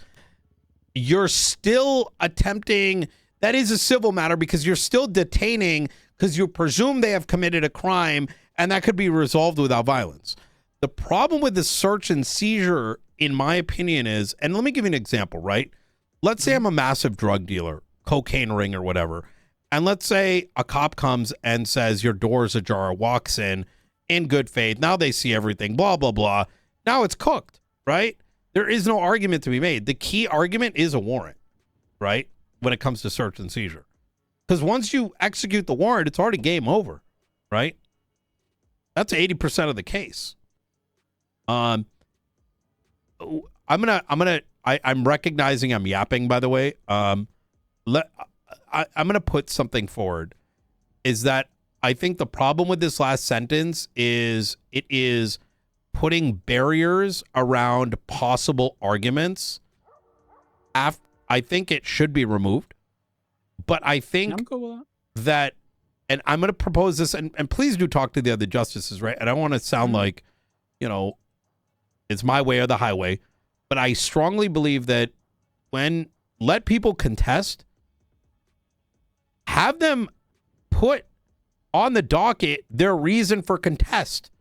you're still attempting, that is a civil matter because you're still detaining because you presume they have committed a crime and that could be resolved without violence. The problem with the search and seizure, in my opinion, is, and let me give you an example, right? Let's say I'm a massive drug dealer, cocaine ring or whatever, and let's say a cop comes and says your door's ajar, walks in good faith. Now they see everything, blah, blah, blah. Now it's cooked, right? There is no argument to be made. The key argument is a warrant, right? When it comes to search and seizure. Because once you execute the warrant, it's already game over, right? That's 80% of the case. I'm recognizing I'm yapping, by the way. I'm gonna put something forward. Is that I think the problem with this last sentence is it is putting barriers around possible arguments. I think it should be removed, but I think I'm cool with that, and I'm going to propose this, and please do talk to the other justices, right? And I want to sound like, you know, it's my way or the highway, but I strongly believe that let people contest, have them put on the docket their reason for contest,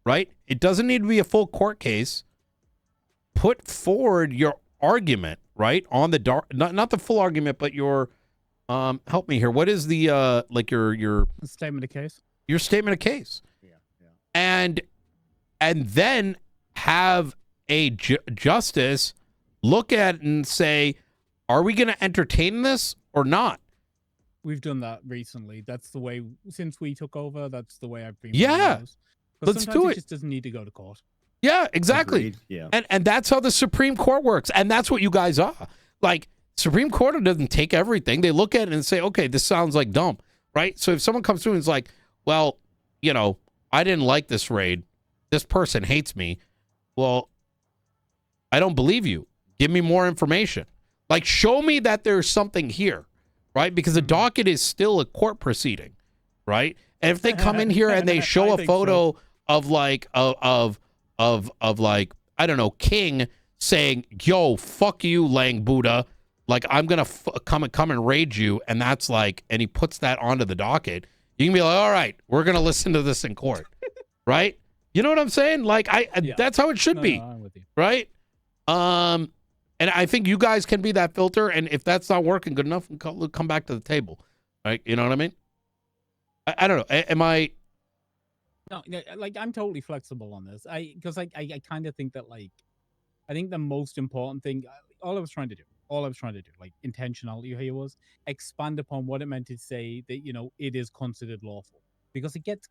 right? It doesn't need to be a full court case. Put forward your argument, right? On the not the full argument, but your help me here. What is the like your statement of case? Your statement of case. Yeah. And then have a justice look at it and say, are we going to entertain this or not? We've done that recently. That's the way, since we took over, that's the way I've been. Yeah. Let's do it. It just doesn't need to go to court. Yeah, exactly. Agreed. Yeah. And that's how the Supreme Court works. And that's what you guys are. Like, Supreme Court doesn't take everything. They look at it and say, okay, this sounds like dumb, right? So if someone comes through and is like, well, you know, I didn't like this raid. This person hates me. Well, I don't believe you. Give me more information. Like, show me that there's something here, right? Because the docket is still a court proceeding, right? And if they come in here and they show a photo of like, of like, I don't know, King saying, yo, fuck you, Lang Buddha. Like, I'm going to come and raid you. And that's like, and he puts that onto the docket. You can be like, all right, we're going to listen to this in court. Right? You know what I'm saying? Like, that's how it should be. No, I'm with you. Right? And I think you guys can be that filter. And if that's not working good enough, come back to the table. Right? You know what I mean? I don't know. Am I? No, like, I'm totally flexible on this. Because I kind of think that, like, I think the most important thing, all I was trying to do, like, intentionality here was expand upon what it meant to say that, you know, it is considered lawful. because it gets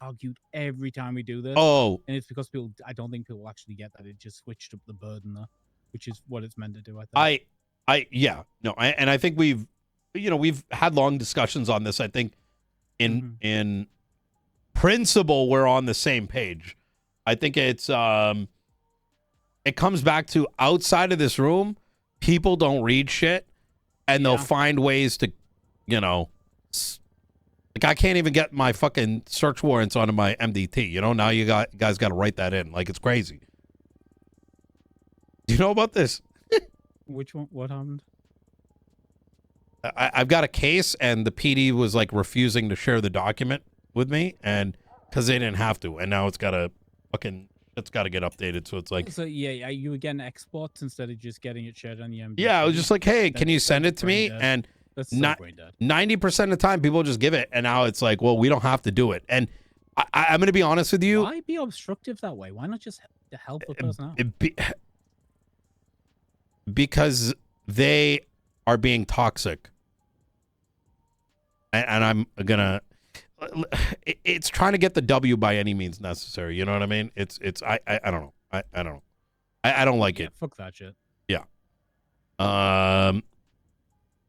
argued every time we do this. Oh, And it's because people, I don't think people actually get that it just switched up the burden there, which is what it's meant to do. I think. yeah, no, and I think we've had long discussions on this. I think in principle we're on the same page. I think it's it comes back to outside of this room, people don't read shit, and they'll find ways to, like I can't even get my fucking search warrants onto my MDT. Now you guys got to write that in. Like it's crazy. Do you know about this? Which one? What happened? I've got a case, and the PD was like refusing to share the document with me, and because they didn't have to, and now it's got to get updated. So it's like, so yeah, you were getting exports instead of just getting it shared on the MDT. Yeah, I was just like, hey, can you send it to me? dead. And That's so brain dead. 90% of the time, people just give it, and now it's like, well, we don't have to do it. And I'm going to be honest with you. Why be obstructive that way? Why not just help the person out? Because they are being toxic, and I'm gonna. It's trying to get the W by any means necessary. You know what I mean? It's I don't know. I don't know. I don't like it. Fuck that shit. Yeah.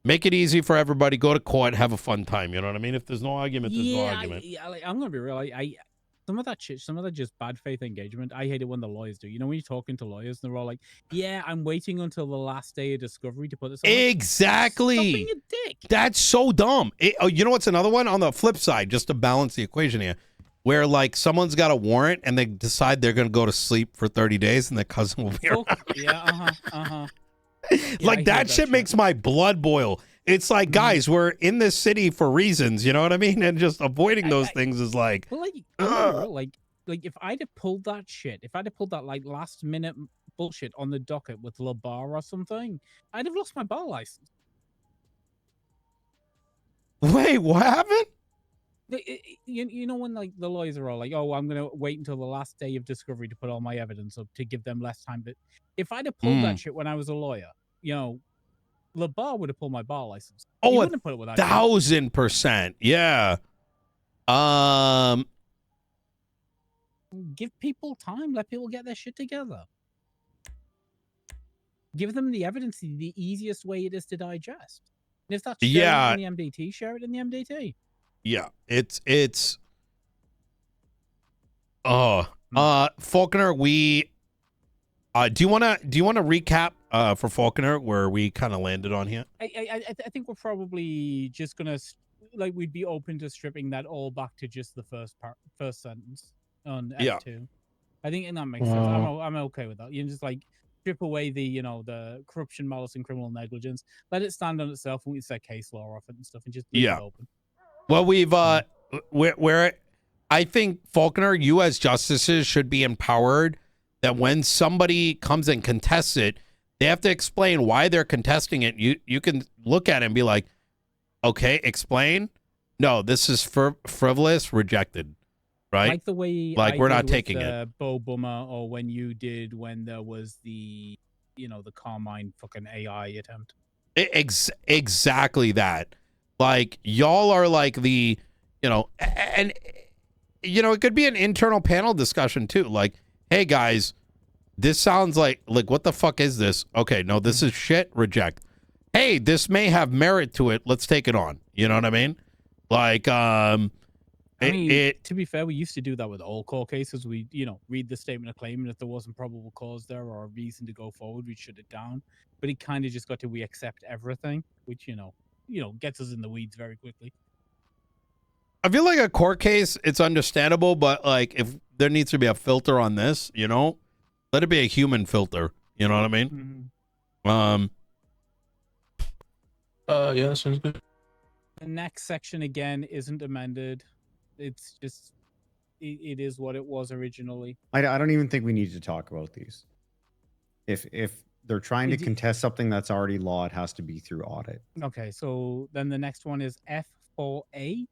Make it easy for everybody. Go to court. Have a fun time. You know what I mean? If there's no argument, there's no argument. I'm gonna be real. Some of that shit, some of that just bad faith engagement. I hate it when the lawyers do. When you're talking to lawyers, and they're all like, "Yeah, I'm waiting until the last day of discovery to put this." Exactly. Stop being a dick. That's so dumb. You know what's another one on the flip side, just to balance the equation here, where like someone's got a warrant and they decide they're going to go to sleep for 30 days and their cousin will be around. Yeah. Like that shit makes my blood boil. It's like, guys, we're in this city for reasons, you know what I mean? And just avoiding those things is like, well, like if I'd have pulled that shit, if I'd have pulled that like last minute bullshit on the docket with La Bar or something, I'd have lost my bar license. Wait, what happened? You know when like the lawyers are all like, "Oh, I'm gonna wait until the last day of discovery to put all my evidence up to give them less time." But if I'd have pulled that shit when I was a lawyer, La Bar would have pulled my bar license. Oh, wouldn't have put it with 1,000%. Yeah. Give people time. Let people get their shit together. Give them the evidence the easiest way it is to digest. And if that's sharing in the MDT, share it in the MDT. Yeah. It's Faulkner, we do you want to recap for Faulkner where we kind of landed on here? I think we're probably just gonna we'd be open to stripping that all back to just the first sentence on F2. I think and that makes sense. I'm okay with that. You just like strip away the the corruption, malice, and criminal negligence. Let it stand on itself, and we set case law off it and stuff, and just leave it open. Well, we've where I think Faulkner, you as justices should be empowered that when somebody comes and contests it, they have to explain why they're contesting it. You can look at it and be like, okay, explain. No, this is frivolous, rejected. Right? Like the way we're not taking it. Bo Bummer, or when there was the the Carmine fucking AI attempt. Exactly that. Like y'all are like the and it could be an internal panel discussion too. Like, hey guys, this sounds like what the fuck is this? Okay, no, this is shit. Reject. Hey, this may have merit to it. Let's take it on. You know what I mean? Like, to be fair, we used to do that with all court cases. We, read the statement of claim, and if there wasn't probable cause there or a reason to go forward, we'd shut it down. But it kind of just got to we accept everything, which gets us in the weeds very quickly. I feel like a court case, it's understandable, but like if there needs to be a filter on this, let it be a human filter. You know what I mean? Mm-hmm. Yeah, that sounds good. The next section again isn't amended. It's just it is what it was originally. I don't even think we need to talk about these. If they're trying to contest something that's already law, it has to be through audit. Okay, so then the next one is F4A.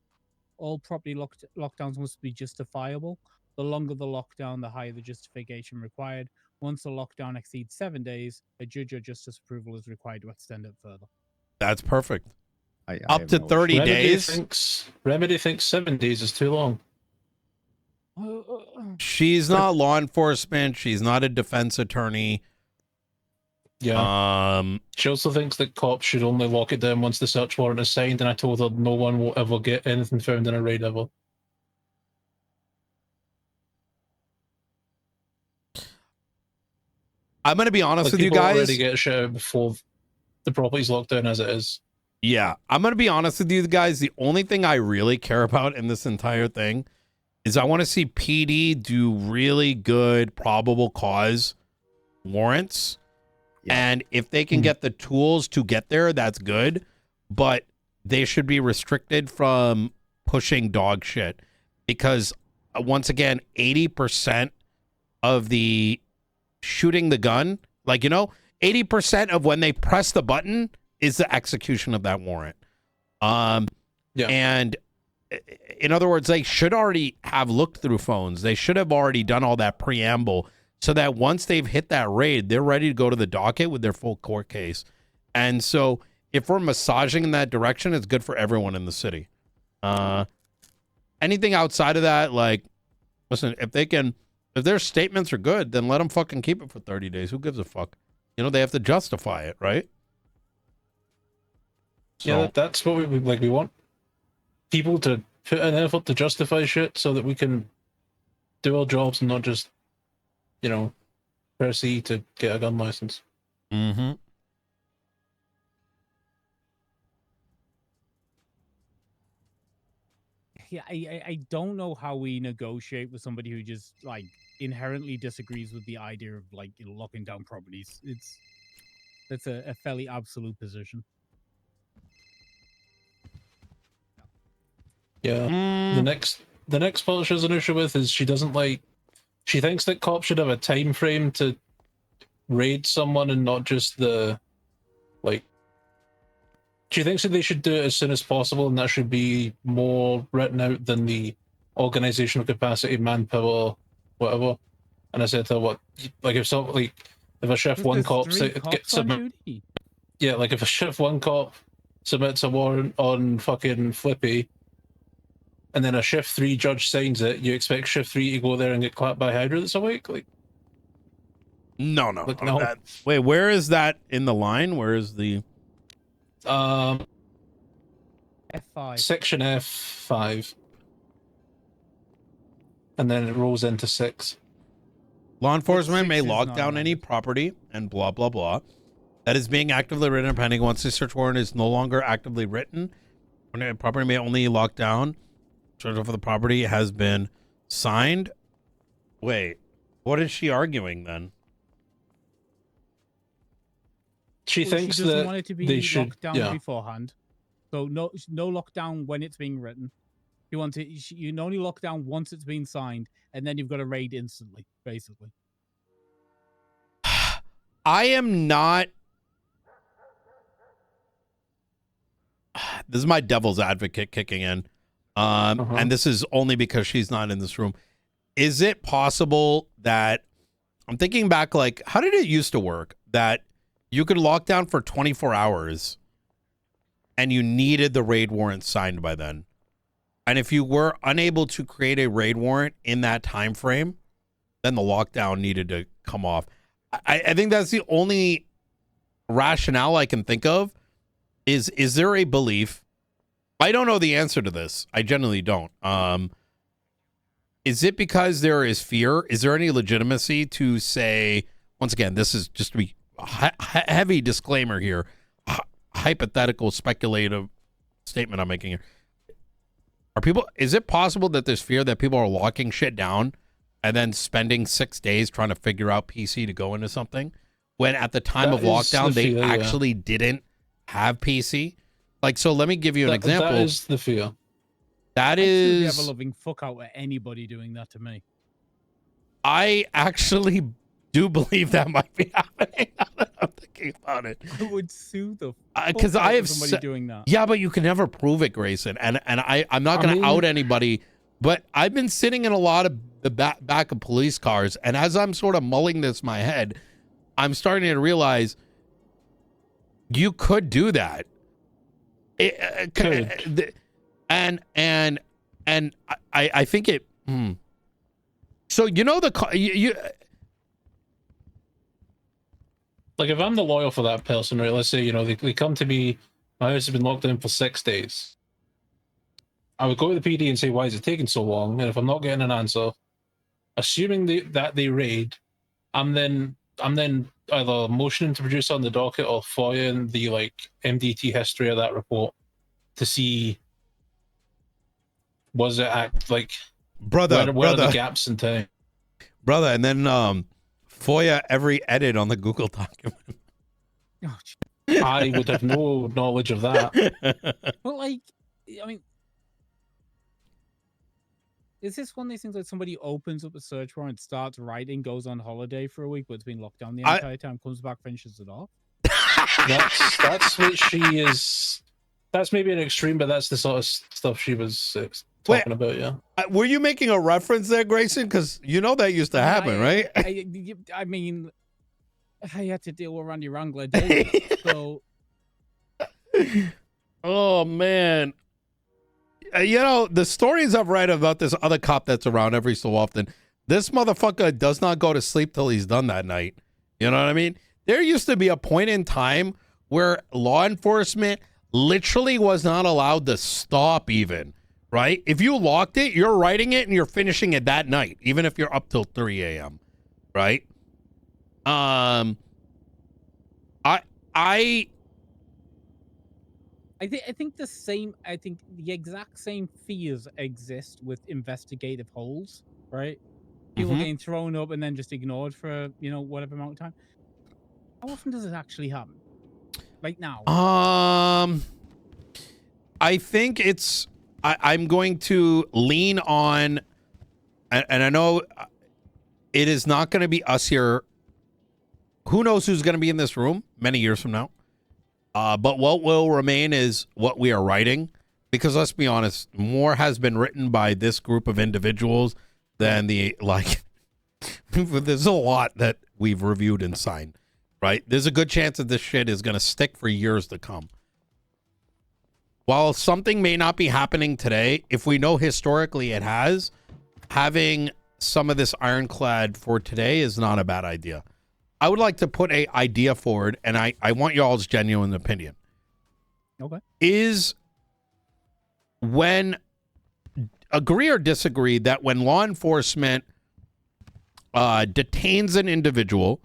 All property lockdowns must be justifiable. The longer the lockdown, the higher the justification required. Once a lockdown exceeds 7 days, a judge or justice approval is required to extend it further. That's perfect. I Up have to no 30 issue. days? Remedy thinks 7 days is too long. She's not law enforcement. She's not a defense attorney. Yeah. Um, She also thinks that cops should only lock it down once the search warrant is signed, and I told her no one will ever get anything found in a raid ever. I'm going to be honest Like, with you people already guys. get shit out before the property's locked down as it is. Yeah, I'm going to be honest with you guys. The only thing I really care about in this entire thing is I want to see PD do really good probable cause warrants. Yeah. And if they can get the tools to get there, that's good. But they should be restricted from pushing dog shit. Because, once again, 80% of the shooting the gun, 80% of when they press the button is the execution of that warrant. And in other words, they should already have looked through phones. They should have already done all that preamble so that once they've hit that raid, they're ready to go to the docket with their full court case. And so if we're massaging in that direction, it's good for everyone in the city. Anything outside of that, listen, if their statements are good, then let them fucking keep it for 30 days. Who gives a fuck? They have to justify it, right? So, Yeah, that's what we want people to put an effort to justify shit so that we can do our jobs and not just, press E to get a gun license. Mm-hmm. Yeah, I don't know how we negotiate with somebody who just inherently disagrees with the idea of locking down properties. It's a fairly absolute position. Yeah. The next part she has an issue with is she thinks that cops should have a time frame to raid someone and not just she thinks that they should do it as soon as possible, and that should be more written out than the organizational capacity, manpower, whatever. And I said to her, what, if a shift one cop if a shift one cop submits a warrant on fucking Flippy, and then a shift 3 judge signs it, you expect shift 3 to go there and get clapped by Hydra this week? No. No. Wait, where is that in the line? Where is the... F5. Section F5. And then it rolls into 6. Law enforcement may 6 is lock not down any amended. property and blah, blah, blah. That is being actively written pending once the search warrant is no longer actively written. When a property may only lock down. Search for the property has been signed. Wait, what is she arguing then? She thinks she doesn't that want it to be they should, locked down beforehand. So no lockdown when it's being written. You want it. You can only lock down once it's been signed, and then you've got to raid instantly, basically. I am not. This is my devil's advocate kicking in. And this is only because she's not in this room. Is it possible that I'm thinking back, how did it used to work that you could lock down for 24 hours and you needed the raid warrant signed by then? And if you were unable to create a raid warrant in that time frame, then the lockdown needed to come off. I think that's the only rationale I can think of. Is there a belief? I don't know the answer to this. I genuinely don't. Is it because there is fear? Is there any legitimacy to say, once again, this is just to be heavy disclaimer here, hypothetical, speculative statement I'm making here. Is it possible that there's fear that people are locking shit down and then spending 6 days trying to figure out PC to go into something when at the time of lockdown they actually didn't have PC? So let me give you an example. That is the fear. That I'd is... have a loving fuck out at anybody doing that to me. I actually do believe that might be happening. I'm thinking about it. I would sue the because I have somebody doing that. Yeah, but you can never prove it, Grayson. And I'm not going to out anybody, but I've been sitting in a lot of the back of police cars, and as I'm sort of mulling this in my head, I'm starting to realize you could do that. And I think it. So you know you Like, if I'm the lawyer for that person, right? Let's say, you know, they come to me, my house has been locked in for 6 days. I would go to the PD and say, why is it taking so long? And if I'm not getting an answer, assuming that they raid, I'm then either motioning to produce on the docket or FOIA the like MDT history of that report to see was it act like brother, where are the gaps in time? brother, and then FOIA every edit on the Google document. Oh, I would have no knowledge of that. well, like, I mean, is this one of these things like somebody opens up a search warrant, starts writing, goes on holiday for a week, but it's been locked down the entire time, comes back, finishes it off? That's what she is. That's maybe an extreme, but that's the sort of stuff she was talking about. Yeah. Were you making a reference there, Grayson? Because you know that used to happen, right? I mean, I had to deal with Randy Wrangler daily, so. Oh man. You know, the stories I've read about this other cop that's around every so often, this motherfucker does not go to sleep till he's done that night. You know what I mean? There used to be a point in time where law enforcement literally was not allowed to stop even, right? If you locked it, you're writing it and you're finishing it that night, even if you're up till 3 a.m., right? I think the exact same fears exist with investigative holds, right? People getting thrown up and then just ignored for, you know, whatever amount of time. How often does it actually happen? Like now? I think I'm going to lean on, and I know it is not going to be us here. Who knows who's going to be in this room many years from now? But what will remain is what we are writing, because let's be honest, more has been written by this group of individuals than there's a lot that we've reviewed and signed, right? There's a good chance that this shit is going to stick for years to come. While something may not be happening today, if we know historically it has, having some of this ironclad for today is not a bad idea. I would like to put an idea forward, and I want y'all's genuine opinion. Okay. Is when, agree or disagree, that when law enforcement detains an individual,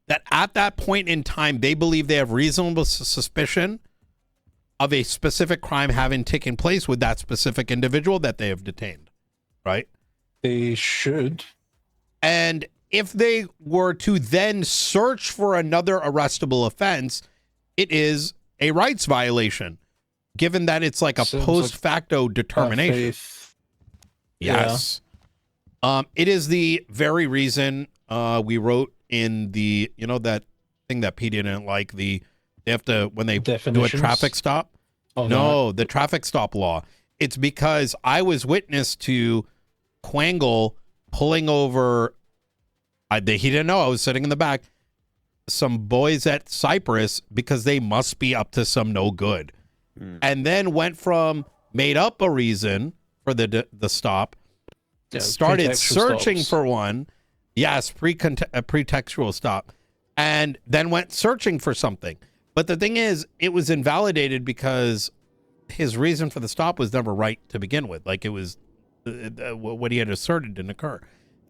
that at that point in time, they believe they have reasonable suspicion of a specific crime having taken place with that specific individual that they have detained, right? They should. And if they were to then search for another arrestable offense, it is a rights violation, given that it's like a post facto determination. Yes. Yeah. It is the very reason we wrote in the, you know, that thing that Pete didn't like, they have to, when they do a traffic stop. Oh, no, the traffic stop law. It's because I was witness to Quangle pulling over. He didn't know I was sitting in the back. Some boys at Cypress, because they must be up to some no good, and then went from made up a reason for the stop, started searching for one. Yes, pretextual stop, and then went searching for something. But the thing is, it was invalidated because his reason for the stop was never right to begin with. Like, it was what he had asserted didn't occur.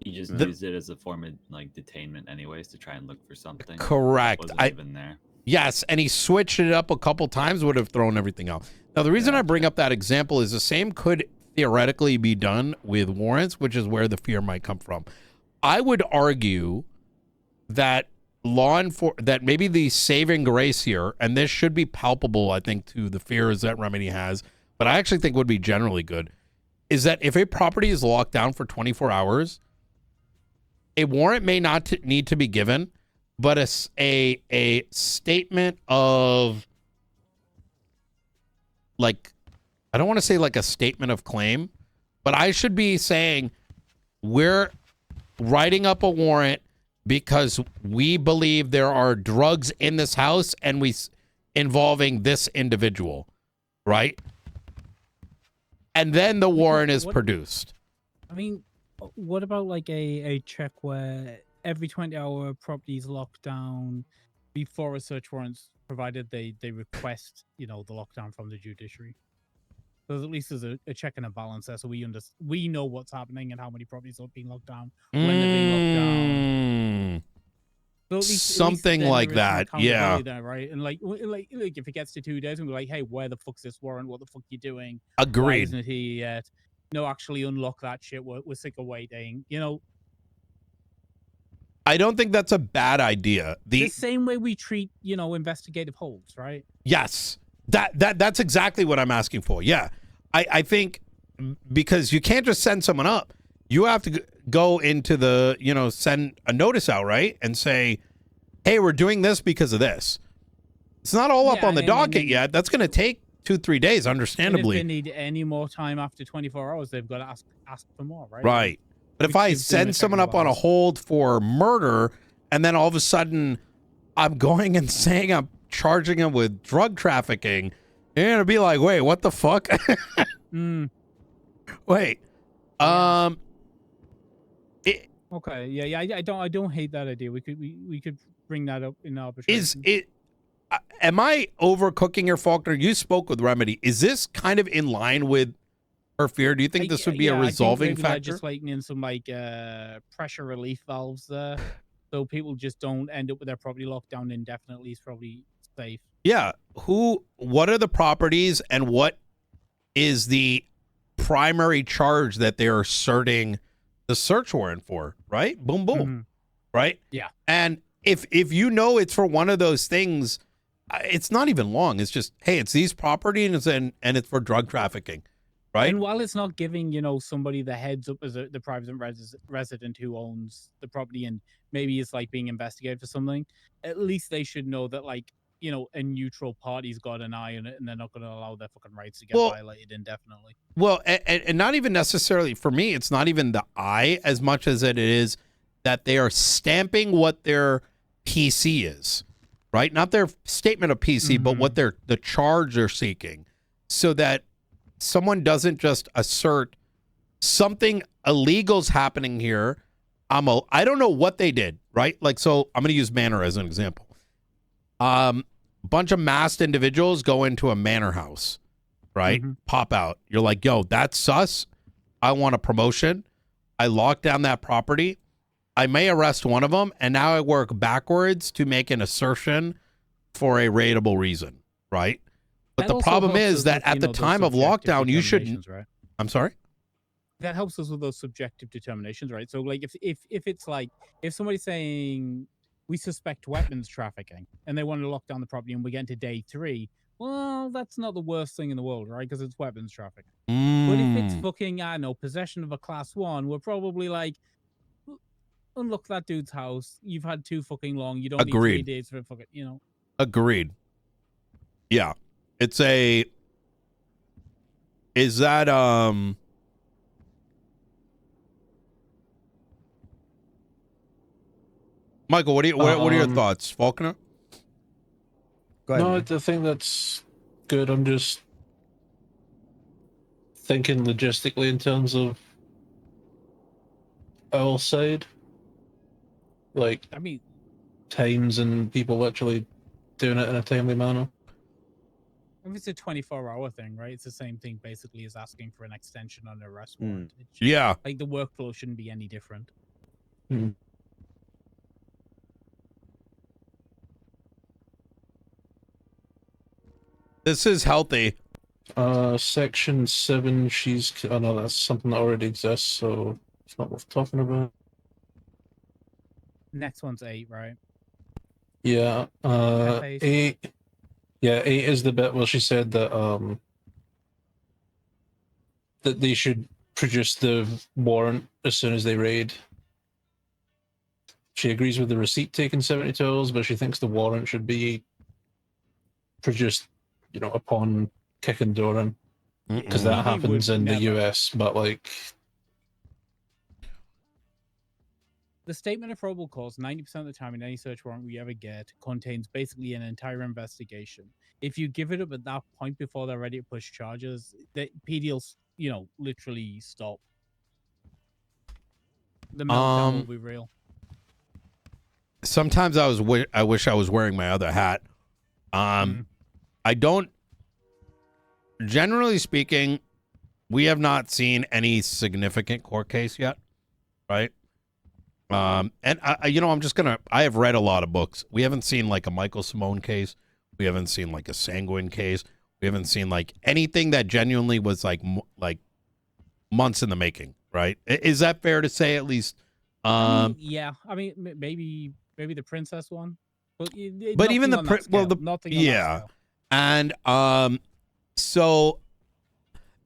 He just used it as a form of like detainment anyways to try and look for something. Correct. Wasn't even there. Yes, and he switched it up a couple times, would have thrown everything out. Now, the reason I bring up that example is the same could theoretically be done with warrants, which is where the fear might come from. I would argue that that maybe the saving grace here, and this should be palpable, I think, to the fears that Remedy has, but I actually think would be generally good, is that if a property is locked down for 24 hours, a warrant may not need to be given, but a statement of, like, I don't want to say like a statement of claim, but I should be saying we're writing up a warrant because we believe there are drugs in this house, and involving this individual, right? And then the warrant is produced. I mean, what about like a check where every 20-hour property is locked down before a search warrant's provided? They request, you know, the lockdown from the judiciary. So at least there's a check and a balance there, so we know what's happening and how many properties are being locked down, when they're being locked down. So at least, Something like that, yeah. there, right? And like if it gets to 2 days and we're like, hey, where the fuck's this warrant? What the fuck you doing? Why Agreed. isn't it here yet? No, actually unlock that shit. We're sick of waiting. You know, I don't think that's a bad idea. the same way we treat, you know, investigative holds, right? Yes, that's exactly what I'm asking for. Yeah, I think because you can't just send someone up. You have to go into the, you know, send a notice out, right? And say, hey, we're doing this because of this. It's not all up on the docket yet. That's going to take 2-3 days, understandably. And if they need any more time after 24 hours, they've got to ask for more, right? Right. But if I send someone up on a hold for murder, and then all of a sudden I'm going and saying I'm charging them with drug trafficking, you're going to be like, wait, what the fuck? Wait. Okay. Yeah. I don't hate that idea. We could bring that up in arbitration. Am I overcooking your Faulkner? You spoke with Remedy. Is this kind of in line with her fear? Do you think this would be a resolving factor? Legislating in some like pressure relief valves there, so people just don't end up with their property locked down indefinitely is probably safe. Yeah. What are the properties, and what is the primary charge that they're asserting the search warrant for? Right? Boom, boom. Right? Yeah. And if you know it's for one of those things, it's not even long. It's just, hey, it's these properties and it's for drug trafficking. Right. And while it's not giving, you know, somebody the heads up as the private resident who owns the property and maybe it's like being investigated for something, at least they should know that, like, you know, a neutral party's got an eye on it and they're not going to allow their fucking rights to get violated indefinitely. Well, and not even necessarily, for me, it's not even the eye as much as it is that they are stamping what their PC is, right? Not their statement of PC, but what the charge they're seeking, so that someone doesn't just assert something illegal's happening here. I don't know what they did, right? Like, so I'm going to use Manor as an example. Bunch of masked individuals go into a manor house, right? Pop out. You're like, yo, that's sus. I want a promotion. I lock down that property. I may arrest one of them, and now I work backwards to make an assertion for a rateable reason, right? But the problem is that at the time of lockdown, you shouldn't. Right? I'm sorry? That helps us with those subjective determinations, right? So, like, if it's like, if somebody's saying we suspect weapons trafficking and they want to lock down the property and we get into day 3, well, that's not the worst thing in the world, right? Because it's weapons trafficking. But if it's fucking, I don't know, possession of a class 1, we're probably like, unlock that dude's house. You've had too fucking long. You don't need 3 days for fucking, you know. Agreed. Yeah. It's a, is that, Michael, what are your thoughts? Faulkner? Go ahead. No, I think that's good. I'm just thinking logistically in terms of our side. Like, I mean, times and people actually doing it in a timely manner. if it's a 24-hour thing, right? It's the same thing basically as asking for an extension on an arrest warrant. Yeah. Like, the workflow shouldn't be any different. This is healthy. Section 7, oh no, that's something that already exists, so it's not worth talking about. Next one's 8, right? Yeah. 8. Yeah, 8 is the bit where she said that that they should produce the warrant as soon as they raid. She agrees with the receipt taking 72 hours, but she thinks the warrant should be produced, you know, upon kicking door in, because that happens in the US. But like, The statement of probable cause, 90% of the time in any search warrant we ever get, contains basically an entire investigation. If you give it up at that point before they're ready to push charges, the PD will, literally stop. The meltdown will be real. Sometimes I wish I was wearing my other hat. I don't. Generally speaking, we have not seen any significant court case yet, right? And I have read a lot of books. We haven't seen like a Michael Simone case. We haven't seen like a Sanguine case. We haven't seen like anything that genuinely was like months in the making, right? Is that fair to say at least? Yeah. I mean, maybe the princess one. But even the nothing on that scale. And so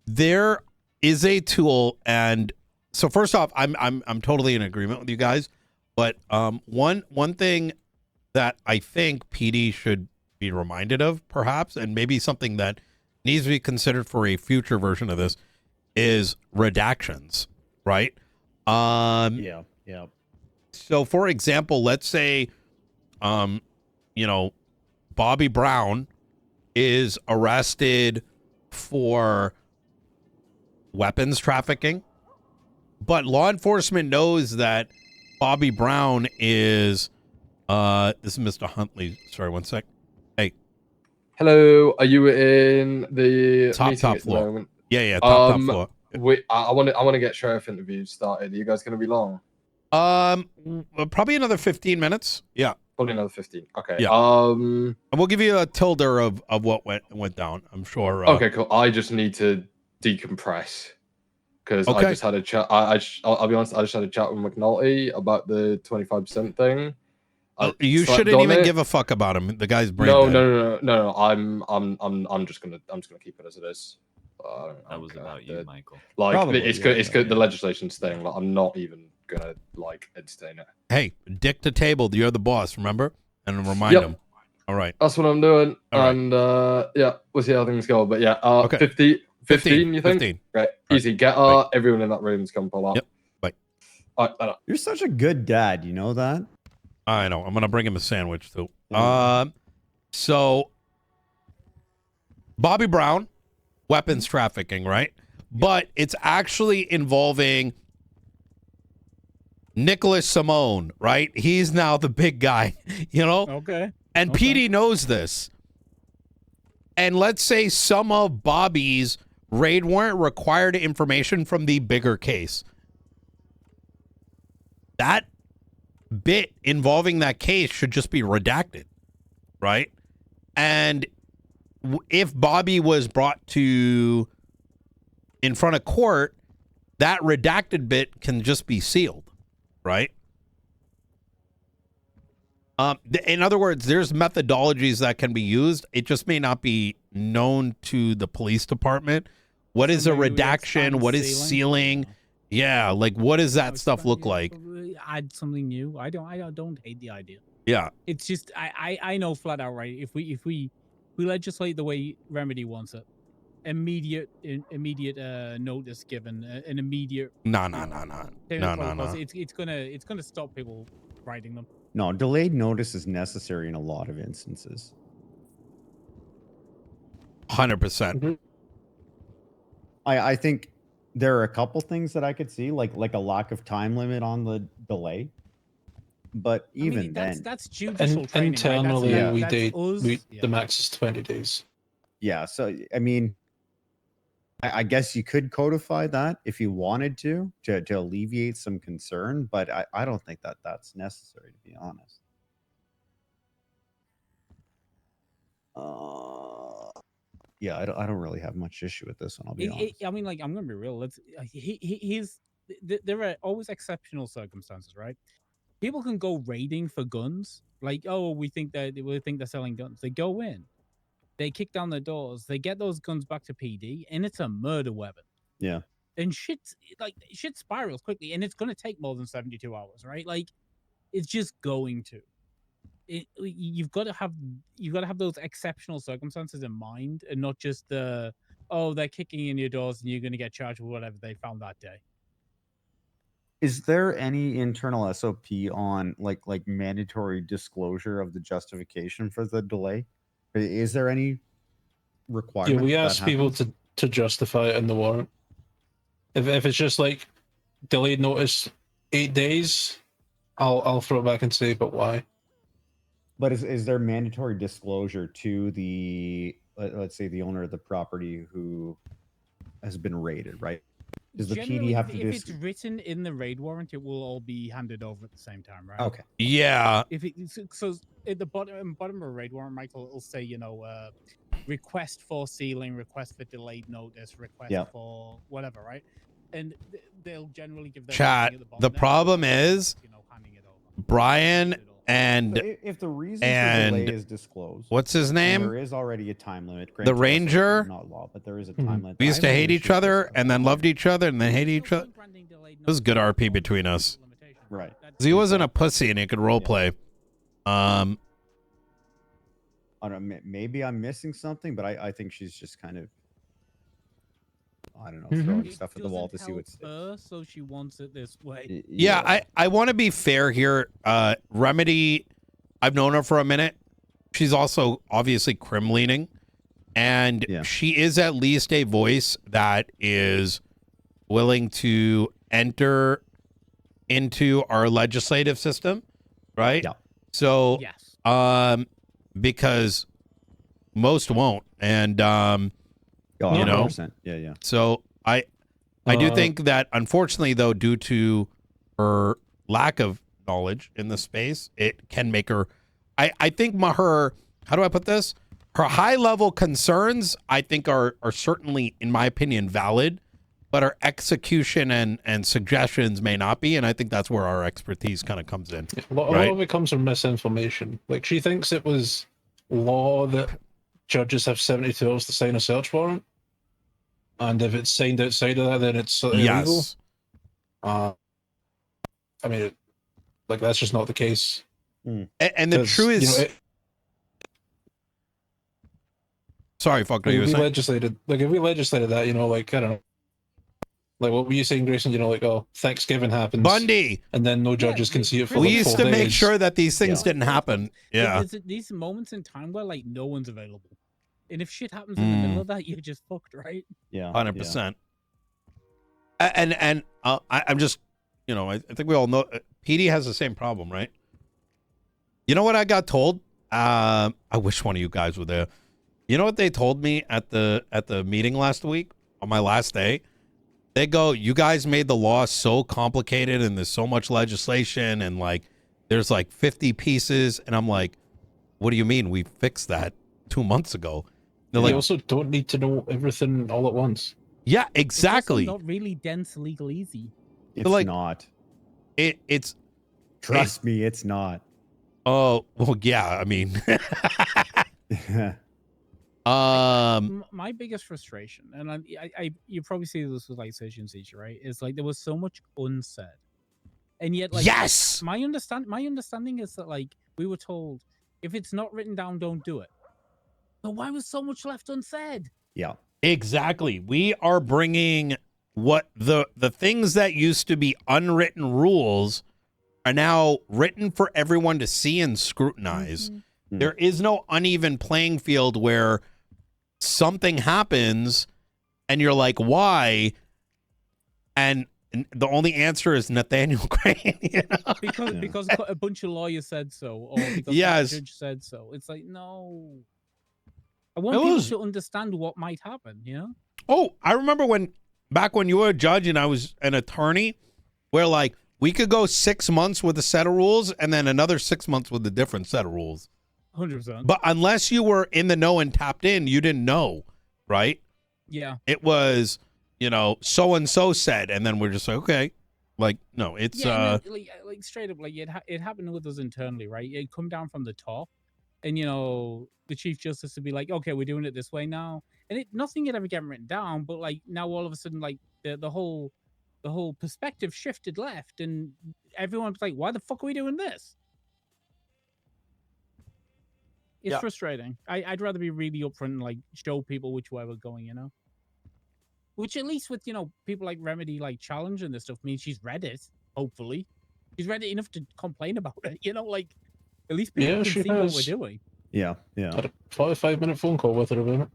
there is a tool, and so first off, I'm totally in agreement with you guys, but one thing that I think PD should be reminded of, perhaps, and maybe something that needs to be considered for a future version of this, is redactions, right? Yeah. So, for example, let's say, Bobby Brown is arrested for weapons trafficking, but law enforcement knows that Bobby Brown is, this is Mr. Huntley. Sorry, one sec. Hey. Hello, are you in the top meeting at floor? the moment? Yeah, top floor. I want to get sheriff interviews started. Are you guys going to be long? Probably another 15 minutes. Yeah. Probably another 15. Okay. Yeah. And we'll give you a tilde of what went down. I'm sure. Okay, cool. I just need to decompress because I just had a chat. I'll be honest. I just had a chat with McNulty about the 25% thing. You shouldn't even give a fuck about him. The guy's brain dead. No. I'm just gonna keep it as it is. That was about you, Michael. Like Probably, it's good. It's good. The legislation's thing. Like, I'm not even gonna entertain it. Hey, dick to table. You're the boss. Remember, and remind him. All right. That's what I'm doing. All right. And yeah, we'll see how things go. But yeah, okay. 15, you think? 15. Right. Easy. Get everyone in that room to come pull up. Yep. Bye. All right. You're such a good dad. You know that? I know. I'm gonna bring him a sandwich too. So Bobby Brown, weapons trafficking, right? But it's actually involving Nicholas Simone, right? He's now the big guy, Okay. And PD knows this. And let's say some of Bobby's raid warrant required information from the bigger case. That bit involving that case should just be redacted, right? And if Bobby was brought in front of court, that redacted bit can just be sealed, right? In other words, there's methodologies that can be used. It just may not be known to the police department. What is a redaction? What is sealing? Yeah, like what does that stuff look like? Add something new. I don't hate the idea. Yeah. It's just I know flat out, right? If we legislate the way Remedy wants it, immediate notice given, an immediate No. It's gonna stop people writing them. No, delayed notice is necessary in a lot of instances. 100%. I think there are a couple things that I could see, like a lack of time limit on the delay. But even that's judicial training, internally, right? The max is 20 days. Yeah, so I mean, I guess you could codify that if you wanted to alleviate some concern, but I don't think that's necessary, to be honest. Yeah, I don't really have much issue with this one. I'll be honest. I mean, like, I'm gonna be real. There are always exceptional circumstances, right? People can go raiding for guns. Like, oh, we think they're selling guns. They go in, they kick down the doors, they get those guns back to PD, and it's a murder weapon. Yeah. And shit spirals quickly, and it's gonna take more than 72 hours, right? Like, it's just going to. You've got to have those exceptional circumstances in mind, and not just they're kicking in your doors and you're gonna get charged with whatever they found that day. Is there any internal SOP on like mandatory disclosure of the justification for the delay? Is there any Yeah, requirement we that ask people happens? to justify it in the warrant. If it's just like delayed notice 8 days, I'll throw it back and say, but why? But is there mandatory disclosure to the let's say the owner of the property who has been raided, right? Does the Generally, PD have to if it's written in the raid warrant, it will all be handed over at the same time, right? Okay. Yeah. If it so at the bottom of a raid warrant, Michael, it'll say, you know, request for sealing, request for delayed notice, request for whatever, right? And they'll generally give their Chat. reasoning at the bottom The there, problem rather than, is, you know, handing it over. Brian and So if the reason for delay is disclosed, what's his and name? there is already a time limit. The granted, SOP, Ranger? not law, but there is a time limit. We used to I have no hate each issue with other this. and then loved each other and then hated each other. It was good RP between us. Right. 'Cause he wasn't a pussy and he could role play. I don't know, maybe I'm missing something, but I think she's just kind of, I don't know, throwing stuff at the wall to see what sticks. So she wants it this way. Yeah, I want to be fair here. Remedy, I've known her for a minute. She's also obviously crim leaning, and she is at least a voice that is willing to enter into our legislative system, right? Yeah. So, because most won't, and you know, 100%. Yeah. So I do think that, unfortunately, though, due to her lack of knowledge in the space, it can make her. I think her. How do I put this? Her high level concerns, I think, are certainly, in my opinion, valid, but her execution and suggestions may not be, and I think that's where our expertise kind of comes in. A lot of it comes from misinformation. Like, she thinks it was law that judges have 72 hours to sign a search warrant, and if it's signed outside of that, then it's illegal. I mean, like, that's just not the case. And the truth is, you know, sorry, fuck. If we legislated that, you know, like, I don't know, like, what were you saying, Grayson? You know, like, oh, Thanksgiving happens, Bundy, and then no judges can see it for we like used 4 to make days. sure that these things didn't happen. Yeah. There's these moments in time where, like, no one's available. And if shit happens in the middle of that, you're just fucked, right? Yeah. 100%. And I'm just, you know, I think we all know PD has the same problem, right? You know what I got told? I wish one of you guys were there. You know what they told me at the meeting last week on my last day? They go, you guys made the law so complicated and there's so much legislation and like there's like 50 pieces. And I'm like, what do you mean? We fixed that 2 months ago. They're like, also don't need to know everything all at once. Yeah, exactly. It's also not really dense legal easy. It's like, not. It's trust me, it's not. Oh, well, yeah, I mean. My biggest frustration, and I you probably see this with like seizure, right? Is like there was so much unsaid, and yet, like, yes, my understanding is that, like, we were told if it's not written down, don't do it. But why was so much left unsaid? Yeah, exactly. We are bringing what the things that used to be unwritten rules are now written for everyone to see and scrutinize. There is no uneven playing field where something happens and you're like, why? And the only answer is Nathaniel Crane. You know? Because a bunch of lawyers said so, or because the judge said so. It's like, no. I want people to understand what might happen, you know? Oh, I remember back when you were a judge and I was an attorney, where like we could go 6 months with a set of rules and then another 6 months with a different set of rules. 100%. But unless you were in the know and tapped in, you didn't know, right? Yeah. It was, you know, so and so said, and then we're just like, okay, like, no, it's like straight up, like it happened with us internally, right? It'd come down from the top, and you know, the Chief Justice would be like, okay, we're doing it this way now, and nothing had ever gotten written down, but like now all of a sudden, like the whole perspective shifted left, and everyone's like, why the fuck are we doing this? It's frustrating. I'd rather be really upfront and like show people which way we're going, you know? Which at least with, you know, people like Remedy like challenging this stuff means she's read it. Hopefully, she's read it enough to complain about it. You know, like at least people Yeah, can she see what we're has. doing. Yeah, yeah. Had a 45-minute phone call with her about it.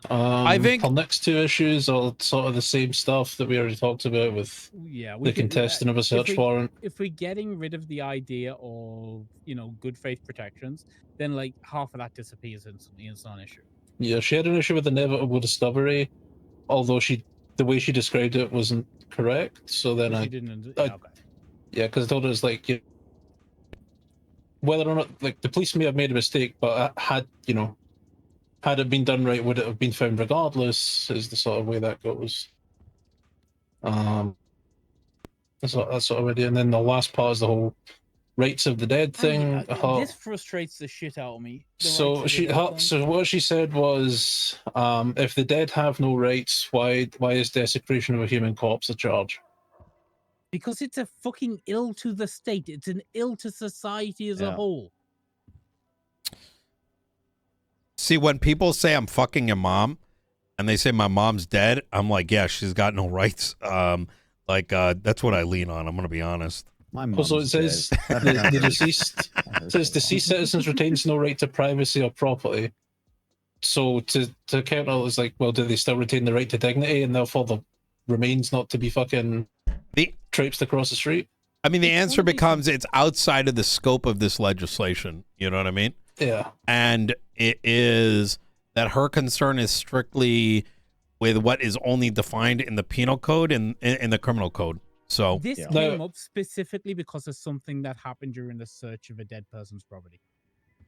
Damn. I think- Her next two issues are sort of the same stuff that we already talked about with Yeah, the contesting of a search warrant. If we're getting rid of the idea of good faith protections, then like half of that disappears instantly. It's not an issue. Yeah, she had an issue with inevitable discovery, although the way she described it wasn't correct. So then She I didn't. I- Yeah, okay. yeah, because I told her it's like whether or not like the police may have made a mistake, but had it been done right, would it have been found regardless? Is the sort of way that goes. That's sort of idea. And then the last part is the whole rights of the dead thing. This frustrates the shit out of me. the rights So of the dead thing. so what she said was, if the dead have no rights, why is desecration of a human corpse a charge? Because it's a fucking ill to the state. It's an ill to society as a Yeah. whole. See, when people say I'm fucking your mom and they say my mom's dead, I'm like, yeah, she's got no rights. That's what I lean on. I'm going to be honest. My mom's So it says dead. the deceased says deceased citizens retains no right to privacy or property. So to counter it's like, well, do they still retain the right to dignity and therefore the remains not to be fucking traipsed across the street? I mean, the It's answer one of these becomes it's outside of the scope of this legislation. You know what I mean? Yeah. And it is that her concern is strictly with what is only defined in the penal code and in the criminal code. So This Yeah. came up specifically because of something that happened during the search of a dead person's property.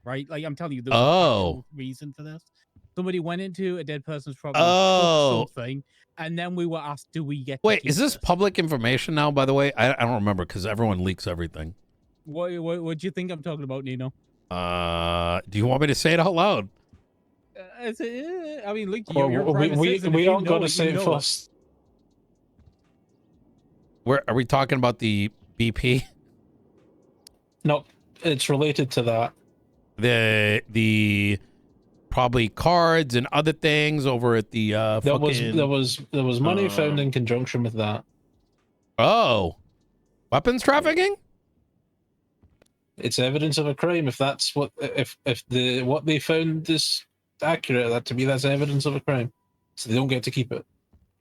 Right? Like I'm telling you, there was an actual reason for this. Somebody went into a dead person's property, took something, and then we were asked, do we get to wait, keep is this public information now, by the way? I don't remember because everyone leaks everything. What do you think I'm talking about, Nino? Do you want me to say it out loud? I mean, look, Well, you're a private citizen. we If you aren't know going to it, say you it know first. Where are we talking about the BP? No, it's related to that. The probably cards and other things over at the There was money found in conjunction with that. Oh, weapons trafficking? It's evidence of a crime. If that's what what they found is accurate, that to me that's evidence of a crime. So they don't get to keep it.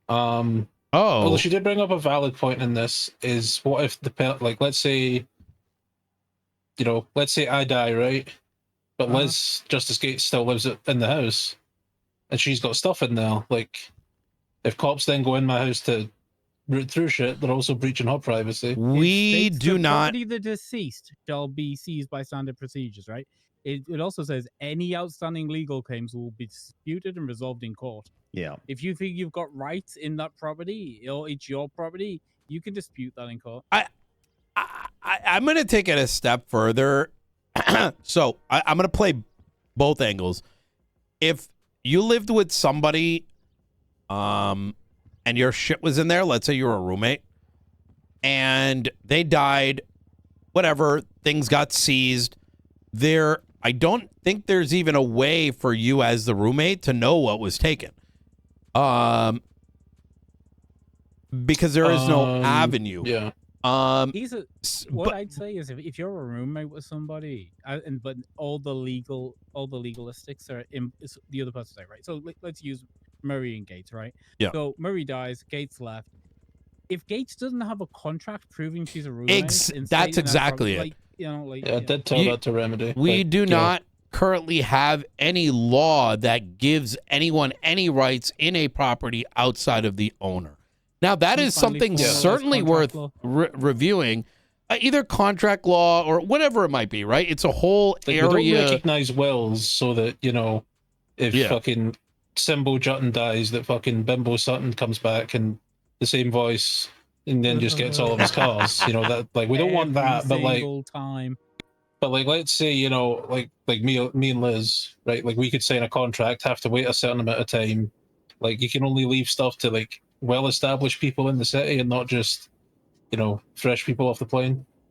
Although she did bring up a valid point in this, is what if let's say I die, right? But Liz Justice Gates still lives in the house, and she's got stuff in there. Like, if cops then go in my house to root through shit, they're also breaching her privacy. We do the not. property of the deceased shall be seized by standard procedures, right? It also says any outstanding legal claims will be disputed and resolved in court. Yeah. If you think you've got rights in that property or it's your property, you can dispute that in court. I'm going to take it a step further. So I'm going to play both angles. If you lived with somebody, and your shit was in there, let's say you're a roommate, and they died, whatever, things got seized. I don't think there's even a way for you as the roommate to know what was taken. Because there is no avenue. Yeah. What I'd say is if you're a roommate with somebody, but all the legalistics are in the other person's side, right? So let's use Murray and Gates, right? Yeah. So Murray dies, Gates left. If Gates doesn't have a contract proving she's a roommate, that's exactly it. I did tell that to Remedy. We do not currently have any law that gives anyone any rights in a property outside of the owner. Now, that is something certainly worth reviewing, either contract law or whatever it might be, right? It's a whole area. We don't recognize wills so that, if fucking Simbo Jutton dies, that fucking Bimbo Sutton comes back and the same voice and then just gets all of his cars. That we don't want that, but time. But let's say, me and Liz, right? We could sign a contract, have to wait a certain amount of time. You can only leave stuff to well-established people in the city and not just, fresh people off the plane.